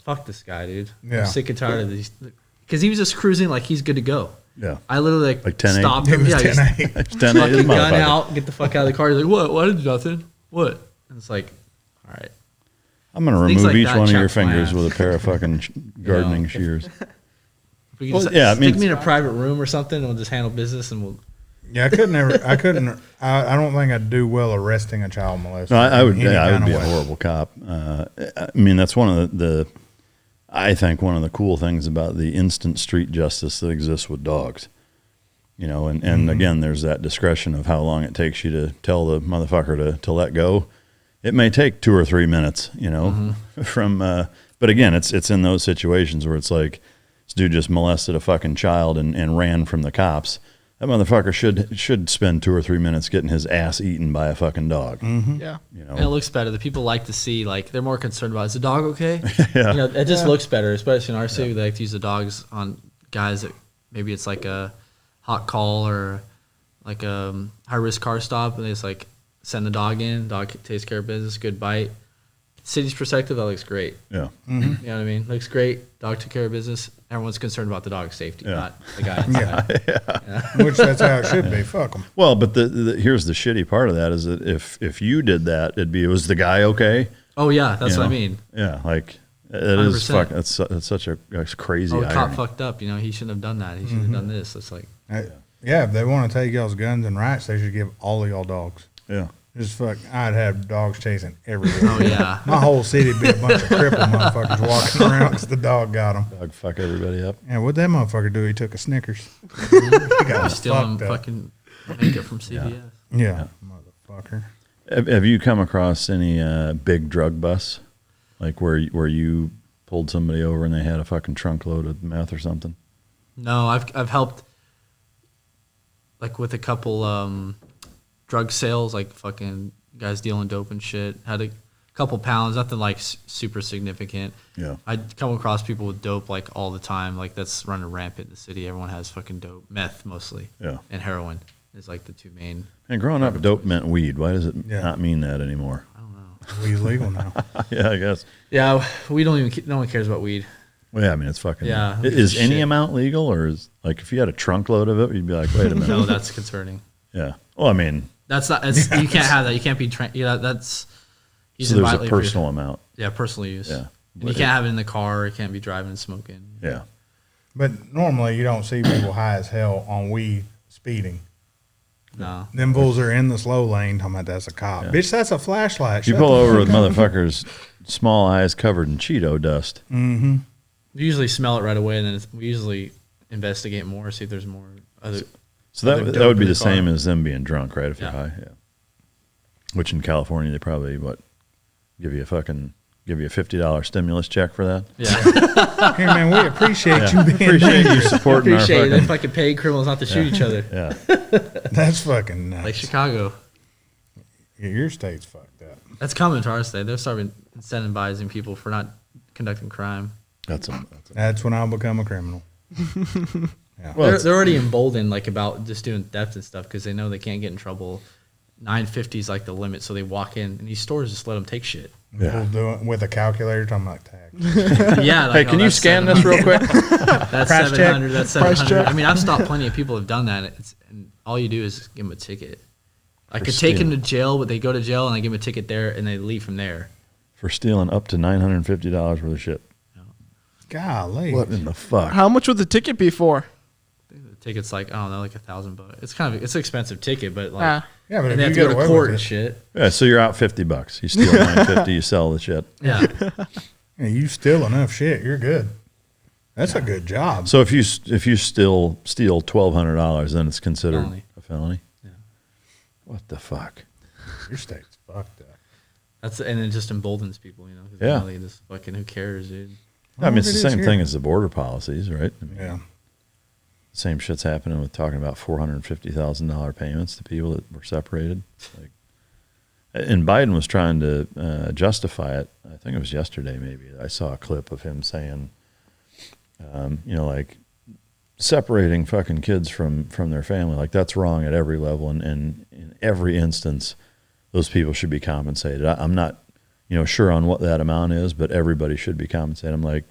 fuck this guy, dude. Yeah. I'm sick and tired of these. Because he was just cruising like he's good to go. Yeah. I literally Like 10-8? stopped It him. was Yeah, 10-8. It's 10 days, fucking gun motherfucker. out, get the fuck out of the car. He's like, what? What did nothing? What? And it's like, all right. I'm going to Things remove like each that one of your chops my fingers ass. with a pair of fucking gardening shears. If we can Well, just yeah, I mean- stick me in a private room or something, and we'll just handle business, and we'll. Yeah, I couldn't. I don't think I'd do well arresting a child molester. No, I would. in any I would kind be of a way. horrible cop. I mean, that's one of I think one of the cool things about the instant street justice that exists with dogs. And again, there's that discretion of how long it takes you to tell the motherfucker to let go. It may take 2 or 3 minutes, from. But again, it's in those situations where it's like this dude just molested a fucking child and ran from the cops. That motherfucker should spend 2 or 3 minutes getting his ass eaten by a fucking dog. Yeah. And it looks better. The people like to see, like, they're more concerned about, is the dog okay? Yeah. It just looks better, especially in our city. They like to use the dogs on guys that maybe it's like a hot call or like a high-risk car stop, and they just, like, send the dog in. Dog takes care of business, good bite. City's perspective, that looks great. Yeah. You know what I mean? Looks great. Dog took care of business. Everyone's concerned about the dog's safety, Yeah. not the guy inside. Which that's how it should be. Fuck them. Well, but here's the shitty part of that is that if you did that, was the guy okay? Oh, yeah, that's You what I know? mean. Yeah, like it is 100%. fuck. That's such a crazy. Oh, the cop irony. fucked up. He shouldn't have done that. He should have done this. It's like, Yeah, if they want to take y'all's guns and rights, they should give all of y'all dogs. Yeah. Just fuck. I'd have dogs chasing everywhere. oh, yeah. My whole city'd be a bunch of crippled motherfuckers walking around because the dog got them. Dog fuck everybody up. Yeah, what'd that motherfucker do? He took a Snickers. He got Stealing fucked up. fucking makeup from CVS. Yeah, motherfucker. Have you come across any big drug busts, like where you pulled somebody over and they had a fucking trunk load of meth or something? No, I've helped like with a couple drug sales, like fucking guys dealing dope and shit. Had a couple pounds, nothing like super significant. Yeah. I come across people with dope like all the time. Like that's running rampant in the city. Everyone has fucking dope, meth mostly. Yeah. And heroin is like the two main. And growing up, dope meant weed. Why does it Yeah. not mean that anymore? I don't know. Weed's legal now. Yeah, I guess. Yeah, we don't even. No one cares about weed. Well, yeah, I mean, it's fucking. Yeah, who gives Is a any shit? amount legal, or is like if you had a trunk load of it, you'd be like, wait a minute. No, that's concerning. Yeah. Well, I mean, That's not. It's, you can't have that. You can't be. That's. so there's a personal amount. Yeah, personal use. Yeah. And you can't have it in the car. You can't be driving and smoking. Yeah. But normally you don't see people high as hell on weed speeding. No. Them fools are in the slow lane talking about that's a cop. Yeah. Bitch, that's a flashlight. You Shut pull the over fuck with motherfuckers, small eyes covered in Cheeto dust. Mm-hmm. We usually smell it right away, and then we usually investigate more, see if there's more other. So Other that dope would be in the the car. same as them being drunk, right? If you're Yeah. high, yeah. Which in California they probably give you a $50 stimulus check for that. Yeah. Hey man, we appreciate you being Appreciate you dangerous. supporting our Appreciate it. fucking. If I could pay criminals not to shoot each other, Yeah. That's fucking nuts. like Chicago. Yeah, your state's fucked up. That's coming to our state. They're starting incentivizing people for not conducting crime. That's when I'll become a criminal. Yeah. Well, They're already emboldened, like about just doing theft and stuff, because they know they can't get in trouble. 950 is like the limit, so they walk in, and these stores just let them take shit. Yeah. People doing with a calculator talking about tax. Yeah. Hey, Like, can oh, you that's scan 700. this real quick? That's Price check. 700. That's Price 700. check. I mean, I've stopped plenty of people have done that. And all you do is give them a ticket. I For could take them to stealing. jail, but they go to jail and I give them a ticket there, and they leave from there. For stealing up to $950 worth of shit. Golly. What in the fuck? How much would the ticket be for? I think the ticket's like, I don't know, like $1,000. It's it's an expensive ticket, but like, Ah. Yeah, but and they if have you to get go away to court with and it, shit. Yeah, so you're out $50. You steal $950, you sell the shit. Yeah. yeah, you steal enough shit, you're good. That's a good job. So if you still steal $1,200, then it's considered Felony. a felony. Yeah. What the fuck? Your state's fucked up. And it just emboldens people, 'cause Yeah. they just fucking, who cares, dude? I mean, it's it the is same here. thing as the border policies, right? I mean, Yeah. same shit's happening with talking about $450,000 payments to people that were separated. Like, and Biden was trying to justify it. I think it was yesterday, maybe. I saw a clip of him saying, like separating fucking kids from their family, like that's wrong at every level, and in every instance, those people should be compensated. I'm not, sure on what that amount is, but everybody should be compensated. I'm like,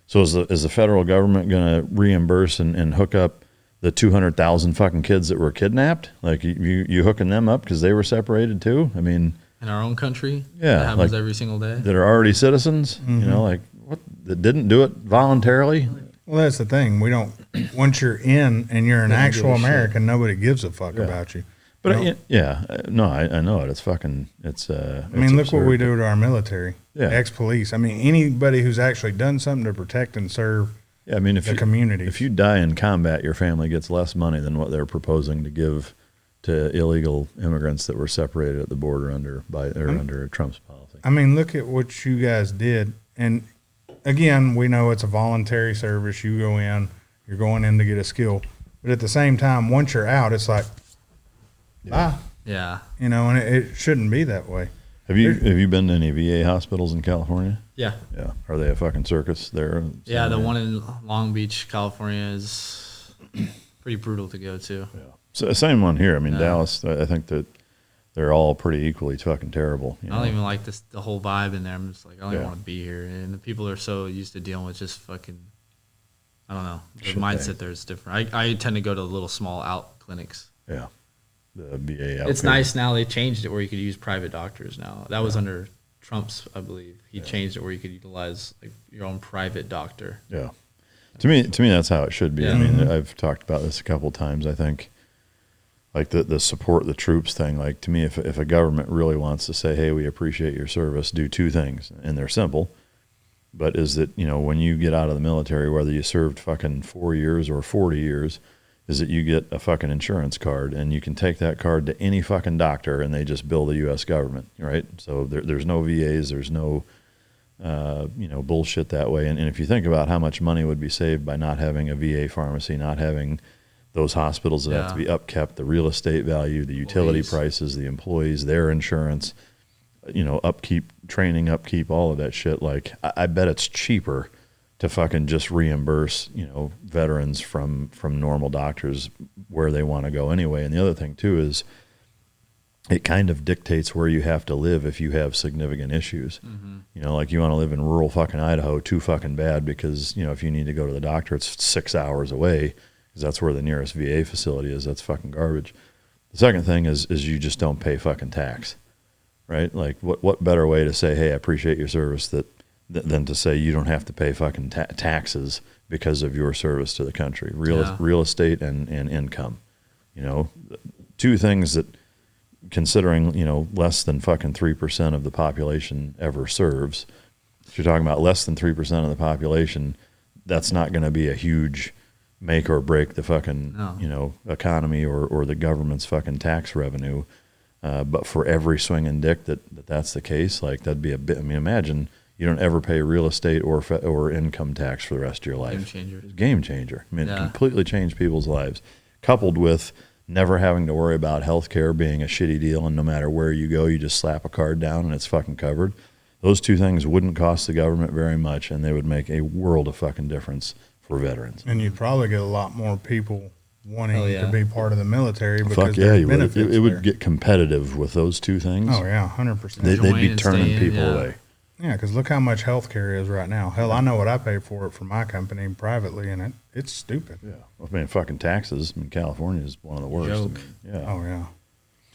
so is the federal government going to reimburse and hook up the 200,000 fucking kids that were kidnapped? Like you hooking them up because they were separated too? I mean, In our own country? Yeah, That happens like- every single day. that are already citizens, like what, that didn't do it voluntarily? Well, that's the thing. We don't. Once you're in and you're an actual American, nobody gives a fuck about you. But You know? I know it. It's fucking. It's. I mean, look what we do to our military. Yeah. Ex-police. I mean, anybody who's actually done something to protect and serve. Yeah, I mean, if the community. If you die in combat, your family gets less money than what they're proposing to give to illegal immigrants that were separated at the border under Trump's policy. I mean, look at what you guys did. And again, we know it's a voluntary service. You go in, you're going in to get a skill. But at the same time, once you're out, it's like, bye. Yeah. You know, and it shouldn't be that way. Have you been to any VA hospitals in California? Yeah. Yeah. Are they a fucking circus there? Yeah, the one in Long Beach, California is pretty brutal to go to. Yeah. So same one here. I mean, Dallas, I think that they're all pretty equally fucking terrible. I don't even like the whole vibe in there. I'm just like, I don't even Yeah. want to be here. And the people are so used to dealing with just fucking, I don't know. The Shit mindset bag. there is different. I tend to go to little small out clinics. Yeah. The VA It's outfit. nice now they changed it where you could use private doctors now. That was under Trump's, I believe. He changed it where you could utilize like your own private doctor. Yeah. To me, that's how it should be. Yeah. I mean, I've talked about this a couple of times. I think, like the support the troops thing. Like to me, if a government really wants to say, "Hey, we appreciate your service," do two things, and they're simple. But is that when you get out of the military, whether you served fucking 4 years or 40 years, is that you get a fucking insurance card, and you can take that card to any fucking doctor, and they just bill the U.S. government, right? So there's no VAs, there's no bullshit that way. And if you think about how much money would be saved by not having a VA pharmacy, not having those hospitals that have to be upkept, the real estate value, the utility prices, the employees, their insurance, upkeep, training, upkeep, all of that shit. Like, I bet it's cheaper to fucking just reimburse, veterans from normal doctors where they want to go anyway. And the other thing too is it kind of dictates where you have to live if you have significant issues. Mm-hmm. Like you want to live in rural fucking Idaho too fucking bad because, if you need to go to the doctor, it's 6 hours away because that's where the nearest VA facility is. That's fucking garbage. The second thing is you just don't pay fucking tax, right? Like what better way to say, hey, I appreciate your service than to say you don't have to pay fucking taxes because of your service to the country. Real estate and income. Two things that, considering, less than fucking 3% of the population ever serves. If you're talking about less than 3% of the population, that's not going to be a huge make or break the fucking, economy or the government's fucking tax revenue. But for every swinging dick that's the case, like that'd be a bit, imagine you don't ever pay real estate or income tax for the rest of your life. Game changer. It completely changed people's lives, coupled with never having to worry about healthcare being a shitty deal, and no matter where you go, you just slap a card down and it's fucking covered. Those two things wouldn't cost the government very much, and they would make a world of fucking difference for veterans. And you'd probably get a lot more people wanting to be part of the military because fuck yeah, you would. It would get competitive with those two things. Oh yeah, 100%. They'd be turning people away. Yeah, because look how much healthcare is right now. Hell, I know what I pay for it for my company privately, and it's stupid. Yeah, fucking taxes in California is one of the worst. Joke. Oh yeah.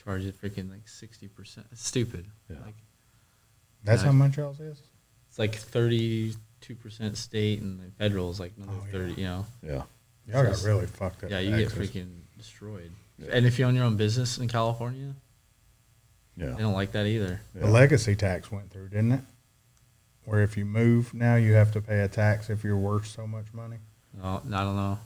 Charge it freaking like 60%. It's stupid. Yeah. Like, That's how much y'all's is? It's like 32% state, and the federal is like another 30. Yeah. Y'all got really fucked up. Yeah, you get freaking destroyed. Yeah. And if you own your own business in California, they don't like that either. The legacy tax went through, didn't it? Where if you move now, you have to pay a tax if you're worth so much money. Oh, I don't know.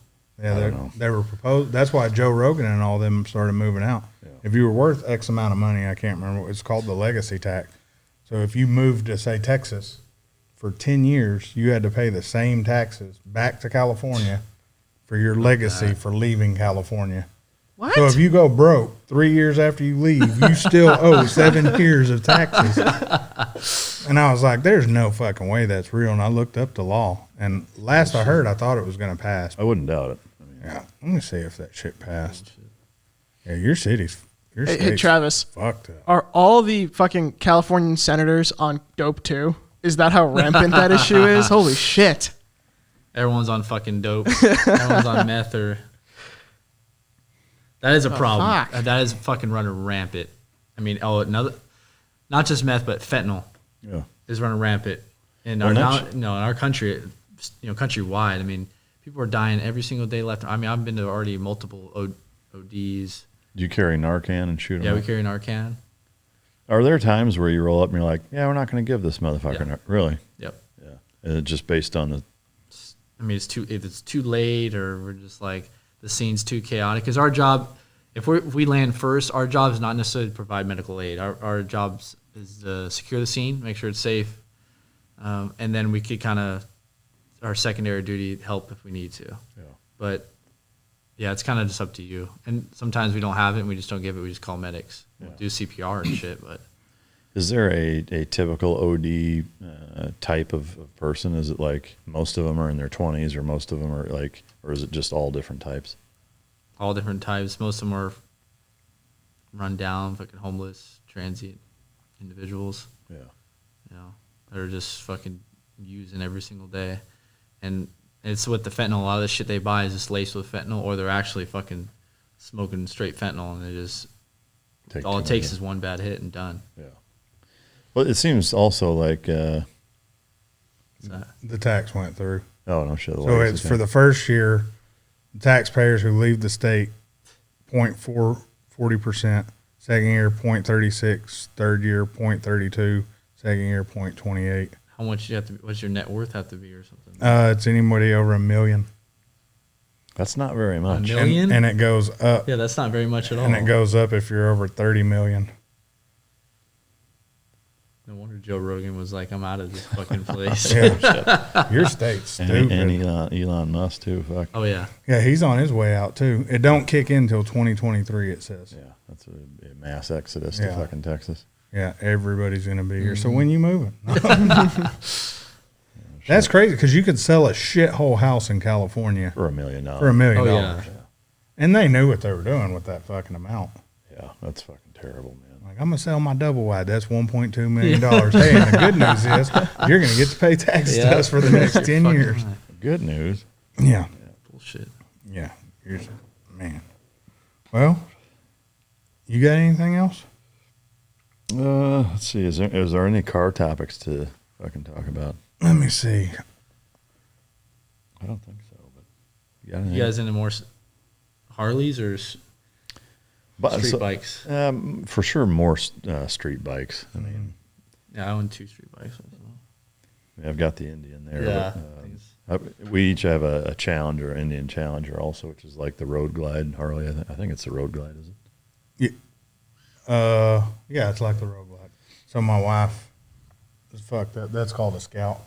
Yeah, they were proposed. That's why Joe Rogan and all them started moving out. Yeah. If you were worth X amount of money, I can't remember. It's called the legacy tax. So if you moved to, say, Texas for 10 years, you had to pay the same taxes back to California for your legacy for leaving California. What? So if you go broke 3 years after you leave, you still owe 7 years of taxes. And I was like, there's no fucking way that's real. And I looked up the law. And last I heard, I thought it was going to pass. I wouldn't doubt it. Yeah, let me see if that shit passed. Yeah, your state's Hey, Travis, fucked up. Are all the fucking Californian senators on dope too? Is that how rampant that issue is? Holy shit. Everyone's on fucking dope. Everyone's on meth or... That is a problem. Fuck. That is fucking running rampant. I mean, not just meth, but fentanyl is running rampant in our country, countrywide. I mean, people are dying every single day left. I mean, I've been to already multiple ODs. Do you carry Narcan and shoot them? Yeah, we up? carry Narcan. Are there times where you roll up and you're like, yeah, we're not going to give this motherfucker really? Yep. Yeah. And it's just based on the. I mean, if it's too late or we're just like the scene's too chaotic. Because our job, if we land first, our job is not necessarily to provide medical aid. Our job is to secure the scene, make sure it's safe, and then we could kind of our secondary duty help if we need to. Yeah. But yeah, it's kind of just up to you. And sometimes we don't have it and we just don't give it. We just call medics. We'll do CPR and shit. But is there a typical OD type of person? Is it like most of them are in their 20s or most of them are like, or is it just all different types? All different types. Most of them are run down, fucking homeless, transient individuals. Yeah. You know, they're just fucking using every single day. And it's with the fentanyl. A lot of the shit they buy is just laced with fentanyl, or they're actually fucking smoking straight fentanyl, and they just all it takes is one bad hit and done. Yeah. Well, it seems also like the tax went through. oh no shit. So it's for the first year, taxpayers who leave the state, 40%. Second year, 0.36. Third year, 0.32. Second year, 0.28. How much you have to? What's your net worth have to be, or something? It's anybody over $1 million. That's not very much. $1 million? And it goes up. Yeah, that's not very much at all. And it goes up if you're over 30 million. No wonder Joe Rogan was like, "I'm out of this fucking place." Yeah. Your state's stupid. And Elon Musk too. Fuck. Oh yeah. Yeah, he's on his way out too. It don't kick in until 2023. It says. Yeah, that's a mass exodus Yeah. to fucking Texas. Yeah, everybody's gonna be here. So when you moving? That's crazy because you could sell a shithole house in California For $1 million. for $1 million. Oh yeah. And they knew what they were doing with that fucking amount. Yeah, that's fucking terrible, man. Like, I'm gonna sell my double wide. That's $1.2 million. Hey, and the good news is you're gonna get to pay taxes to us for the next 10 years. Right. Good news. Yeah. Bullshit. Yeah. Man. Well, you got anything else? Let's see. Is there any car topics to fucking talk about? Let me see. I don't think so. But you got anything? You guys into more Harleys or street bikes? For sure, more street bikes. I mean, Yeah, I own 2 street bikes. I've got the Indian there. Yeah. But, we each have a Challenger, Indian Challenger, also, which is like the Road Glide Harley. I think it's the Road Glide, is it? Yeah, it's like the Road Glide. So my wife is fucked up. That's called a Scout.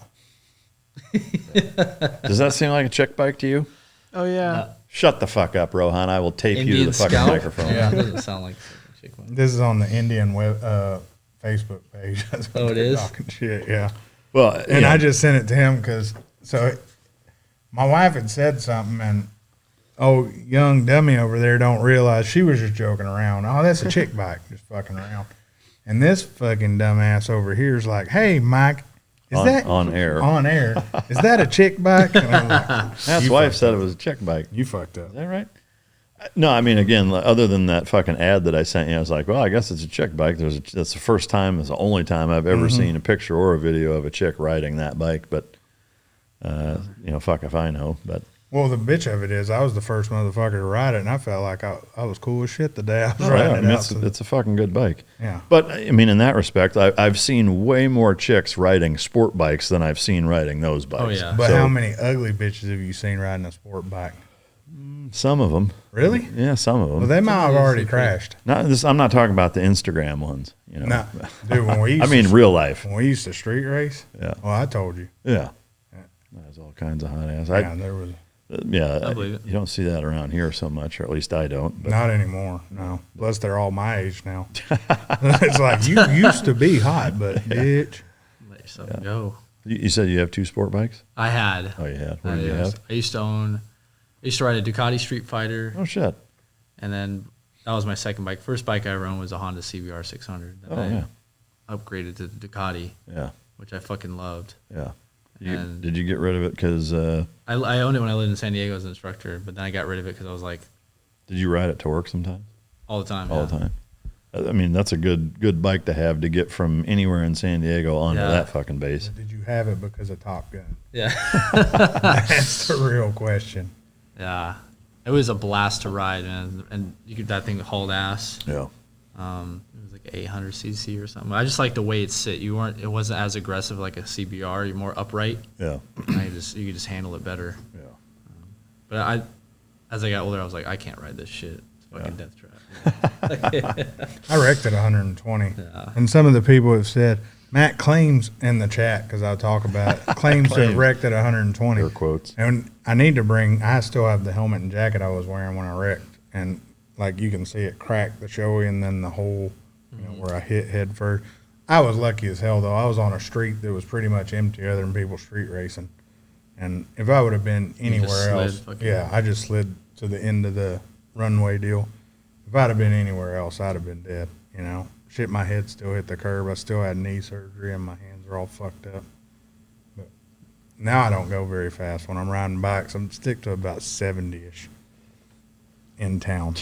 Does that seem like a chick bike to you? Oh yeah. Shut the fuck up, Rohan. I will tape you to the fucking microphone. Yeah, it doesn't sound like a chick one. This is on the Indian Facebook page. That's what Oh, it they're is? talking shit, yeah. Well, And yeah. I just sent it to him because my wife had said something, and young dummy over there don't realize she was just joking around. Oh, that's a chick bike, just fucking around. And this fucking dumbass over here is like, "Hey, Mike, is that on air? On air, is that a chick bike?" And I'm like, That's "You wife fucked said up. it was a chick bike. You fucked up." Is that right? No, I mean, again, other than that fucking ad that I sent you, I was like, well, I guess it's a chick bike. That's the first time, it's the only time I've ever seen a picture or a video of a chick riding that bike. But, fuck if I know. But Well, the bitch of it is, I was the first motherfucker to ride it, and I felt like I was cool as shit the day I was riding it out. it's a fucking good bike. Yeah. But, I mean, in that respect, I've seen way more chicks riding sport bikes than I've seen riding those bikes. Oh, yeah. But So, how many ugly bitches have you seen riding a sport bike? some of them. Really? Yeah, some of them. Well, they might have already crashed. I'm not talking about the Instagram ones. No, dude. When we used I mean, real life. when we used to street race. Yeah. Well, I told you. Yeah. There's all kinds of hot ass. Yeah, there was I believe it. You don't see that around here so much, or at least I don't. But not anymore. No, plus they're all my age now. It's like you used to be hot, but bitch. Let yourself go. you said you have 2 sport bikes? I had. Oh, you had. What did you have? I used to ride a Ducati Street Fighter, Oh, shit. and then that was my second bike. First bike I owned was a Honda CBR 600. Then Oh, I yeah. upgraded to the Ducati, Yeah. which I fucking loved. Yeah. And- Did you get rid of it because I owned it when I lived in San Diego as an instructor, but then I got rid of it because I was like did you ride it to work sometimes? all the time. All yeah. the time. I mean, that's a good bike to have to get from anywhere in San Diego onto Yeah. that fucking base. Did you have it because of Top Gun? Yeah. That's the real question. Yeah. It was a blast to ride, man. And you could, that thing hauled ass. Yeah. It was like 800 cc or something. I just like the way it sit. It wasn't as aggressive like a CBR. You're more upright. Yeah. And you could just handle it better. Yeah. But as I got older, I was like, I can't ride this shit. It's fucking death trap. I wrecked at 120. Yeah. And some of the people have said, Matt claims in the chat, because I talk about it, claims to have wrecked at 120. Air quotes. And I still have the helmet and jacket I was wearing when I wrecked. And like you can see it cracked the showy and then the hole, where I hit head first. I was lucky as hell, though. I was on a street that was pretty much empty other than people street racing. And if I would have been anywhere else, I just slid to the end of the runway deal. If I'd have been anywhere else, I'd have been dead, Shit, my head still hit the curb. I still had knee surgery and my hands are all fucked up. But now I don't go very fast when I'm riding bikes. I'm stick to about 70-ish in town.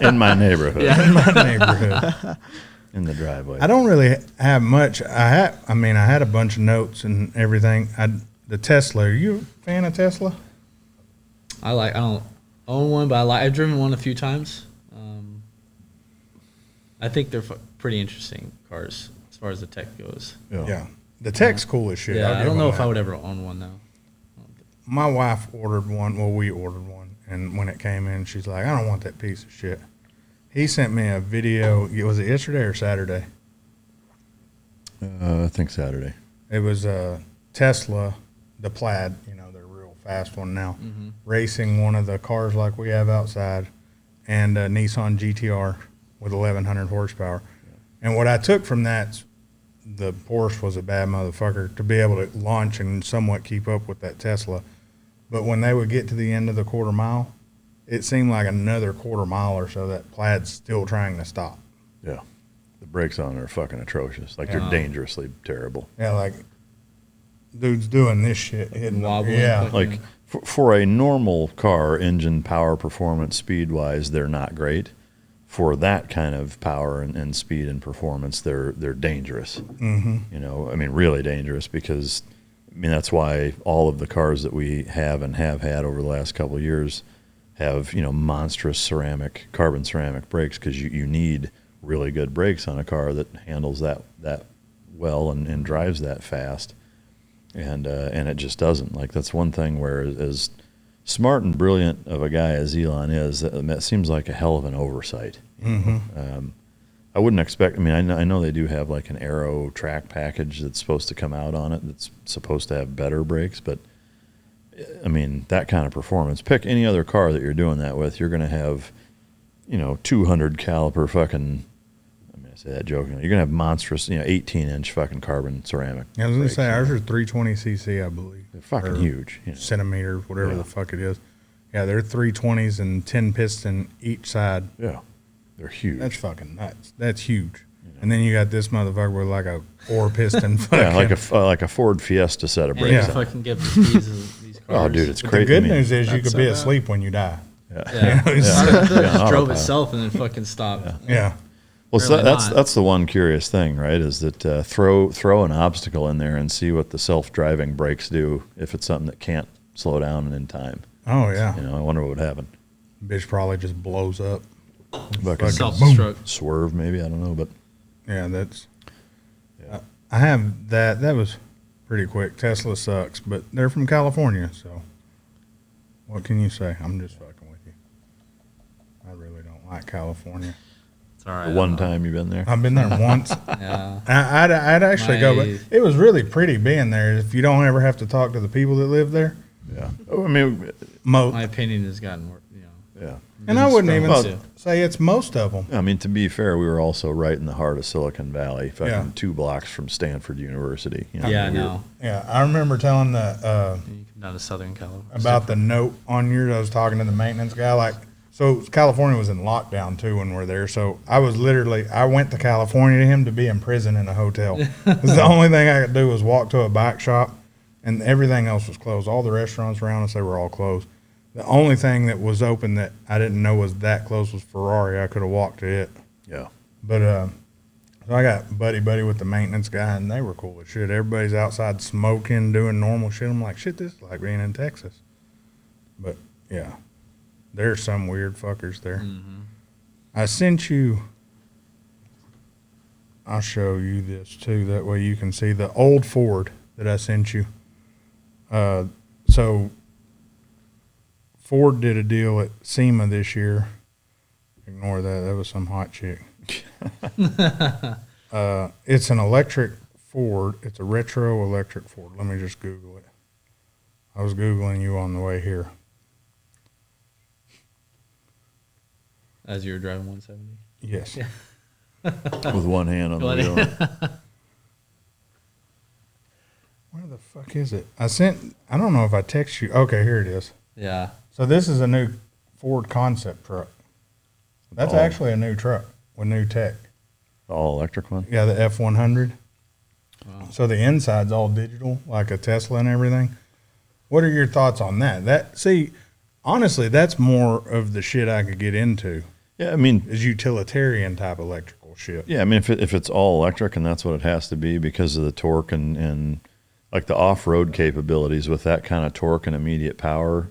In my neighborhood. In my neighborhood. In the driveway. I don't really have much. I had a bunch of notes and everything. The Tesla. Are you a fan of Tesla? I don't own one, but I've driven one a few times. I think they're pretty interesting cars as far as the tech goes. Yeah. The tech's cool as shit. Yeah, I don't know if I would ever own one though. My wife ordered one. Well, we ordered one, and when it came in, she's like, "I don't want that piece of shit." He sent me a video. Was it yesterday or Saturday? I think Saturday. It was a Tesla, the Plaid. They're real fast one now, racing one of the cars like we have outside, and a Nissan GTR with 1,100 horsepower. And what I took from that, the Porsche was a bad motherfucker to be able to launch and somewhat keep up with that Tesla. But when they would get to the end of the quarter mile, it seemed like another quarter mile or so that Plaid's still trying to stop. Yeah. The brakes on are fucking atrocious. Like, they're dangerously terrible. Yeah, like, dude's doing this shit. Hitting wobbling. Yeah. Like, for a normal car, engine power, performance, speed-wise, they're not great. For that kind of power and speed and performance, they're dangerous. Mm-hmm. Really dangerous, because, that's why all of the cars that we have and have had over the last couple of years have, monstrous carbon ceramic brakes, because you need really good brakes on a car that handles that well and drives that fast. And it just doesn't. Like, that's one thing where, as smart and brilliant of a guy as Elon is, that seems like a hell of an oversight. Mm-hmm. I wouldn't expect, I know they do have like an aero track package that's supposed to come out on it that's supposed to have better brakes, but that kind of performance, pick any other car that you're doing that with, you're going to have, 200 caliper fucking, I say that joking, you're going to have monstrous, 18-inch fucking carbon ceramic. I was going to say, ours are 320cc, I believe. They're fucking huge. Centimeters, whatever the fuck it is. Yeah, they're 320s and 10 piston each side. Yeah. They're huge. That's fucking nuts. That's huge. And then you got this motherfucker with like a 4-piston fucking. Yeah, like a Ford Fiesta set of brakes. Yeah, fucking get the speeds of these cars. Oh, dude, it's But crazy. the good news is you could be asleep when you die. Yeah. You know, It just drove autopilot. itself and then fucking stopped. Yeah. Well, so Really that's not. that's the one curious thing, right? Is that throw an obstacle in there and see what the self-driving brakes do if it's something that can't slow down in time. Oh, yeah. I wonder what would happen. Bitch probably just blows up. Fucking Self-destruct. swerve, maybe, I don't know, but Yeah, that's. I have that. That was pretty quick. Tesla sucks, but they're from California, so what can you say? I'm just fucking with you. I really don't like California. It's all right. the one time you've been there. I've been there once. Yeah. I'd actually go, but it was really pretty being there. If you don't ever have to talk to the people that live there. Yeah. I mean, My opinion has gotten more, yeah. And I wouldn't even Well, say it's most of them. I mean, to be fair, we were also right in the heart of Silicon Valley, fucking Yeah. 2 blocks from Stanford University. Yeah, no. Yeah, I remember telling the You come down to Southern California. about the note on yours. I was talking to the maintenance guy. Like, so California was in lockdown too when we're there. So I went to California to him to be in prison in a hotel. 'Cause the only thing I could do was walk to a bike shop, and everything else was closed. All the restaurants around us, they were all closed. The only thing that was open that I didn't know was that close was Ferrari. I could have walked to it. Yeah. But so I got buddy with the maintenance guy, and they were cool as shit. Everybody's outside smoking, doing normal shit. I'm like, shit, this is like being in Texas. But yeah, there's some weird fuckers there. Mm-hmm. I sent you. I'll show you this too. That way you can see the old Ford that I sent you. So Ford did a deal at SEMA this year. Ignore that. That was some hot chick. It's an electric Ford. It's a retro electric Ford. Let me just Google it. I was Googling you on the way here. As you were driving 170? Yes. Yeah. With one hand on the wheel. Where the fuck is it? I don't know if I text you. Okay, here it is. Yeah. So this is a new Ford concept truck. That's actually a new truck with new tech. The all electric one? Yeah, the F100. Wow. So the inside's all digital, like a Tesla and everything. What are your thoughts on that? Honestly, that's more of the shit I could get into. Yeah, I mean, is utilitarian type electrical shit. Yeah, I mean, if it's all electric and that's what it has to be because of the torque and like the off-road capabilities with that kind of torque and immediate power,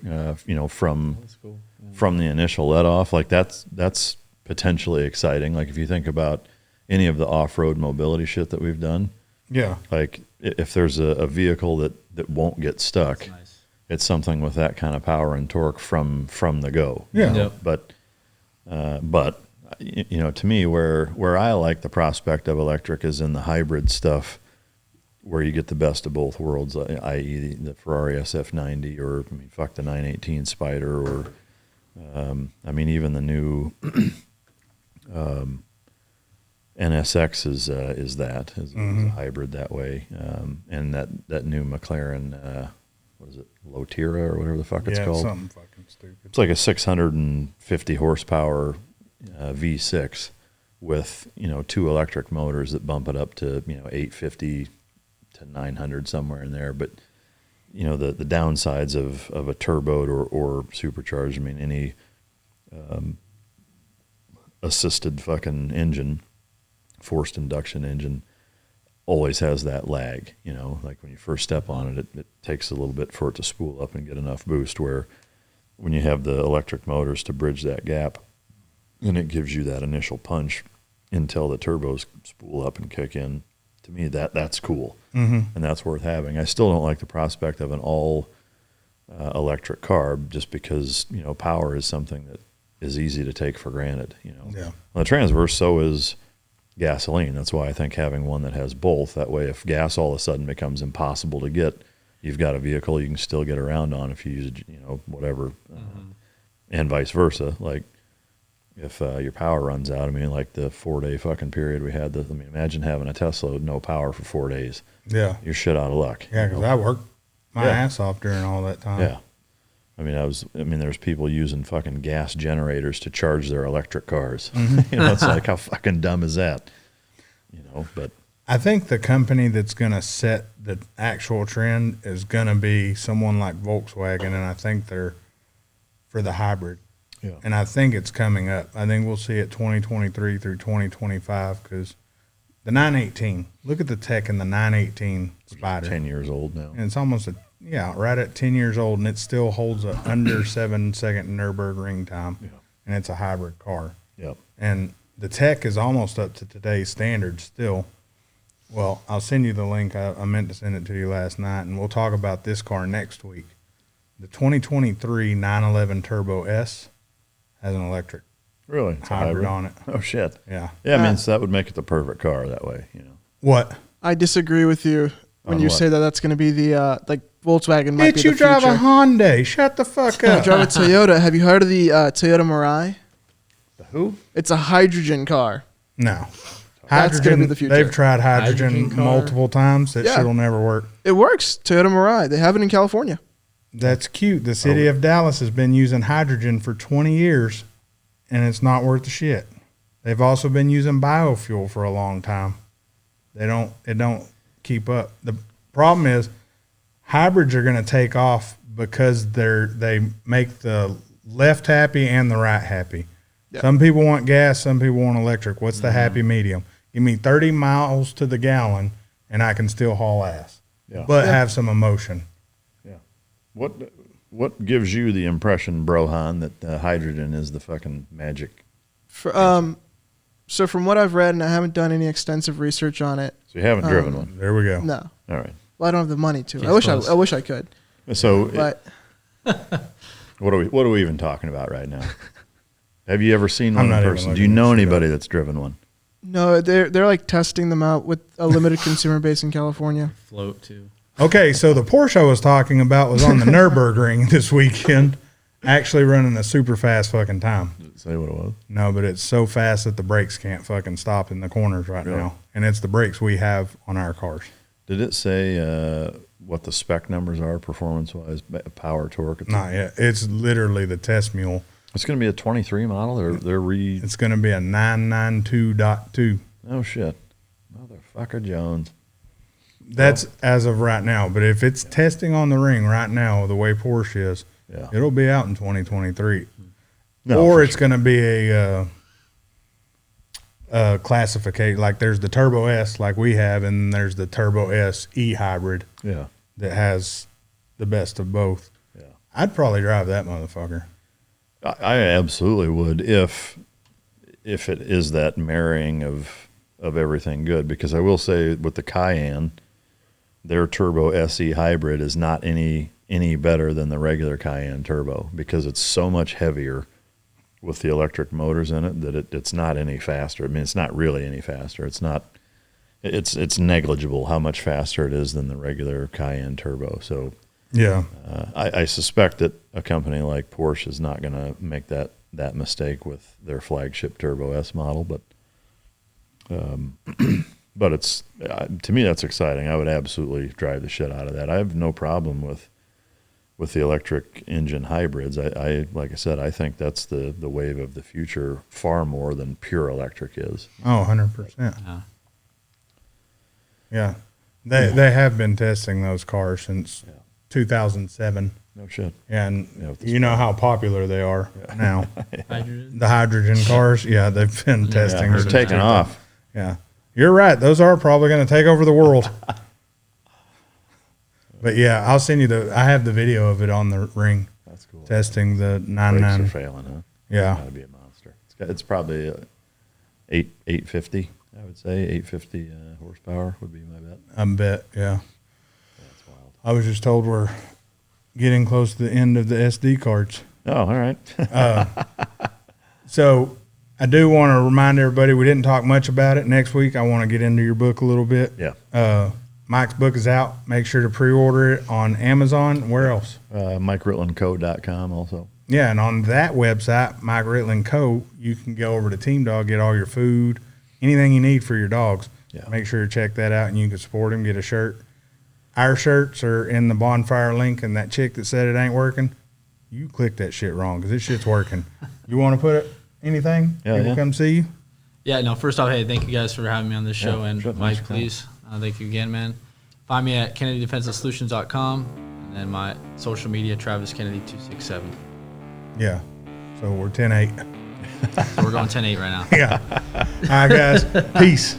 from cool. from the initial let-off, like that's potentially exciting. Like if you think about any of the off-road mobility shit that we've done, yeah, like if there's a vehicle that won't get stuck, Nice. It's something with that kind of power and torque from the go. Yeah. Yep. But to me, where I like the prospect of electric is in the hybrid stuff, where you get the best of both worlds, i.e. the Ferrari SF90 or the 918 Spider or even the new NSX is a hybrid that way, and that new McLaren what is it, Lotira or whatever the fuck it's called. Something fucking stupid. It's like a 650 horsepower V6 with 2 electric motors that bump it up to 850 to 900 somewhere in there. But the downsides of a turboed or supercharged. I mean, any assisted fucking engine, forced induction engine, always has that lag. Like when you first step on it, it takes a little bit for it to spool up and get enough boost. Where when you have the electric motors to bridge that gap, then it gives you that initial punch until the turbos spool up and kick in. To me, that's cool, and that's worth having. I still don't like the prospect of an all electric car, just because power is something that is easy to take for granted. Yeah. On the Transverse, so is gasoline. That's why I think having one that has both. That way, if gas all of a sudden becomes impossible to get, you've got a vehicle you can still get around on if you use whatever, and vice versa. Like if your power runs out, like the 4-day fucking period we had. Imagine having a Tesla with no power for 4 days. Yeah. You're shit out of luck. Yeah, because I worked my ass off during all that time. Yeah. There's people using fucking gas generators to charge their electric cars. It's like, how fucking dumb is that? But I think the company that's going to set the actual trend is going to be someone like Volkswagen, and I think they're for the hybrid. yeah, And I think it's coming up. I think we'll see it 2023 through 2025 because the 918, look at the tech in the 918 Spider. 10 years old now. And it's almost right at 10 years old, and it still holds a under 7-second Nürburgring time. Yeah. And it's a hybrid car. Yep. And the tech is almost up to today's standards still. Well, I'll send you the link. I meant to send it to you last night, and we'll talk about this car next week. The 2023 911 Turbo S has an electric Really? It's a hybrid on it. Oh, shit. Yeah. Yeah, so that would make it the perfect car that way, What? I disagree with you when On you what? say that that's going to be the Volkswagen might be Bitch, you the drive future. a Hyundai. Shut the fuck I up. drive a Toyota. Have you heard of the Toyota Mirai? The who? It's a hydrogen car. No. That's gonna be the future. They've tried hydrogen Hydrogen car? multiple times. That Yeah. shit'll never work. It works. Toyota Mirai. They have it in California. That's cute. The city of Dallas has been using hydrogen for 20 years, and it's not worth the shit. They've also been using biofuel for a long time. It don't keep up. The problem is hybrids are going to take off because they make the left happy and the right happy. Yeah. Some people want gas, some people want electric. What's the happy medium? Give me 30 miles to the gallon, and I can still haul ass, but have some emotion. Yeah. What gives you the impression, Brohan, that hydrogen is the fucking magic? So from what I've read, and I haven't done any extensive research on it. So you haven't driven one? There we go. No. All right. Well, I don't have the money to. Close. I wish I could. So But what are we even talking about right now? Have you ever seen one I'm in not even person? Do looking you know this shit anybody up. that's driven one? no, they're like testing them out with a limited consumer base in California. Float too. Okay, so the Porsche I was talking about was on the Nürburgring this weekend, actually running a super fast fucking time. Did it say what it was? No, but it's so fast that the brakes can't fucking stop in the corners right Really? now. And it's the brakes we have on our cars. Did it say what the spec numbers are performance-wise, power, torque? Not yet. It's literally the test mule. It's going to be a 23 model? It's going to be a 992.2. Oh, shit. Motherfucker Jones. That's as of right now. But if it's testing on the ring right now, the way Porsche is, Yeah. it'll be out in 2023. No, or for it's going to be a classification. Like there's the Turbo S like we have, and there's the Turbo S E-Hybrid Yeah. that has the best of both. Yeah. I'd probably drive that motherfucker. I absolutely would if it is that marrying of everything good, because I will say with the Cayenne, their Turbo SE hybrid is not any better than the regular Cayenne Turbo, because it's so much heavier with the electric motors in it that it's not any faster. I mean, it's not really any faster. It's negligible how much faster it is than the regular Cayenne Turbo. So Yeah. I suspect that a company like Porsche is not going to make that mistake with their flagship Turbo S model, but it's to me that's exciting. I would absolutely drive the shit out of that. I have no problem with the electric engine hybrids. I like I said, I think that's the wave of the future far more than pure electric is. Oh, 100%. Yeah. Yeah. They have been testing those cars since 2007. No shit. And Yeah, with the you know how popular they are now. Hydrogen. The hydrogen cars, yeah, they've been testing. They're since taking off. Yeah. You're right. Those are probably going to take over the world. But yeah, I'll send you I have the video of it on the ring That's cool. testing the Brakes 99. are failing, huh? Yeah. Gotta be a monster. It's probably 850. I would say 850 horsepower would be my bet. I bet, yeah. That's wild. I was just told we're getting close to the end of the SD cards. Oh, all right. So I do want to remind everybody we didn't talk much about it. Next week I want to get into your book a little bit. Yeah. Mike's book is out. Make sure to pre-order it on Amazon. Where else? MikeRitlandCo.com also. Yeah, and on that website, Mike Ritland Co., you can go over to Team Dog, get all your food, anything you need for your dogs. Yeah. Make sure to check that out, and you can support him, get a shirt. Our shirts are in the bonfire link, and that chick that said it ain't working, you clicked that shit wrong because this shit's working. You want to put anything? Yeah, People yeah. come see you? Yeah, no, first off, hey, thank you guys for having me on this show. Yeah, And sure, thanks Mike, for coming. please, thank you again, man. Find me at KennedyDefensivesolutions.com, and then my social media, Travis Kennedy 267. Yeah. So we're 10-8. So we're going 10-8 right now. Yeah. All right, guys. Peace.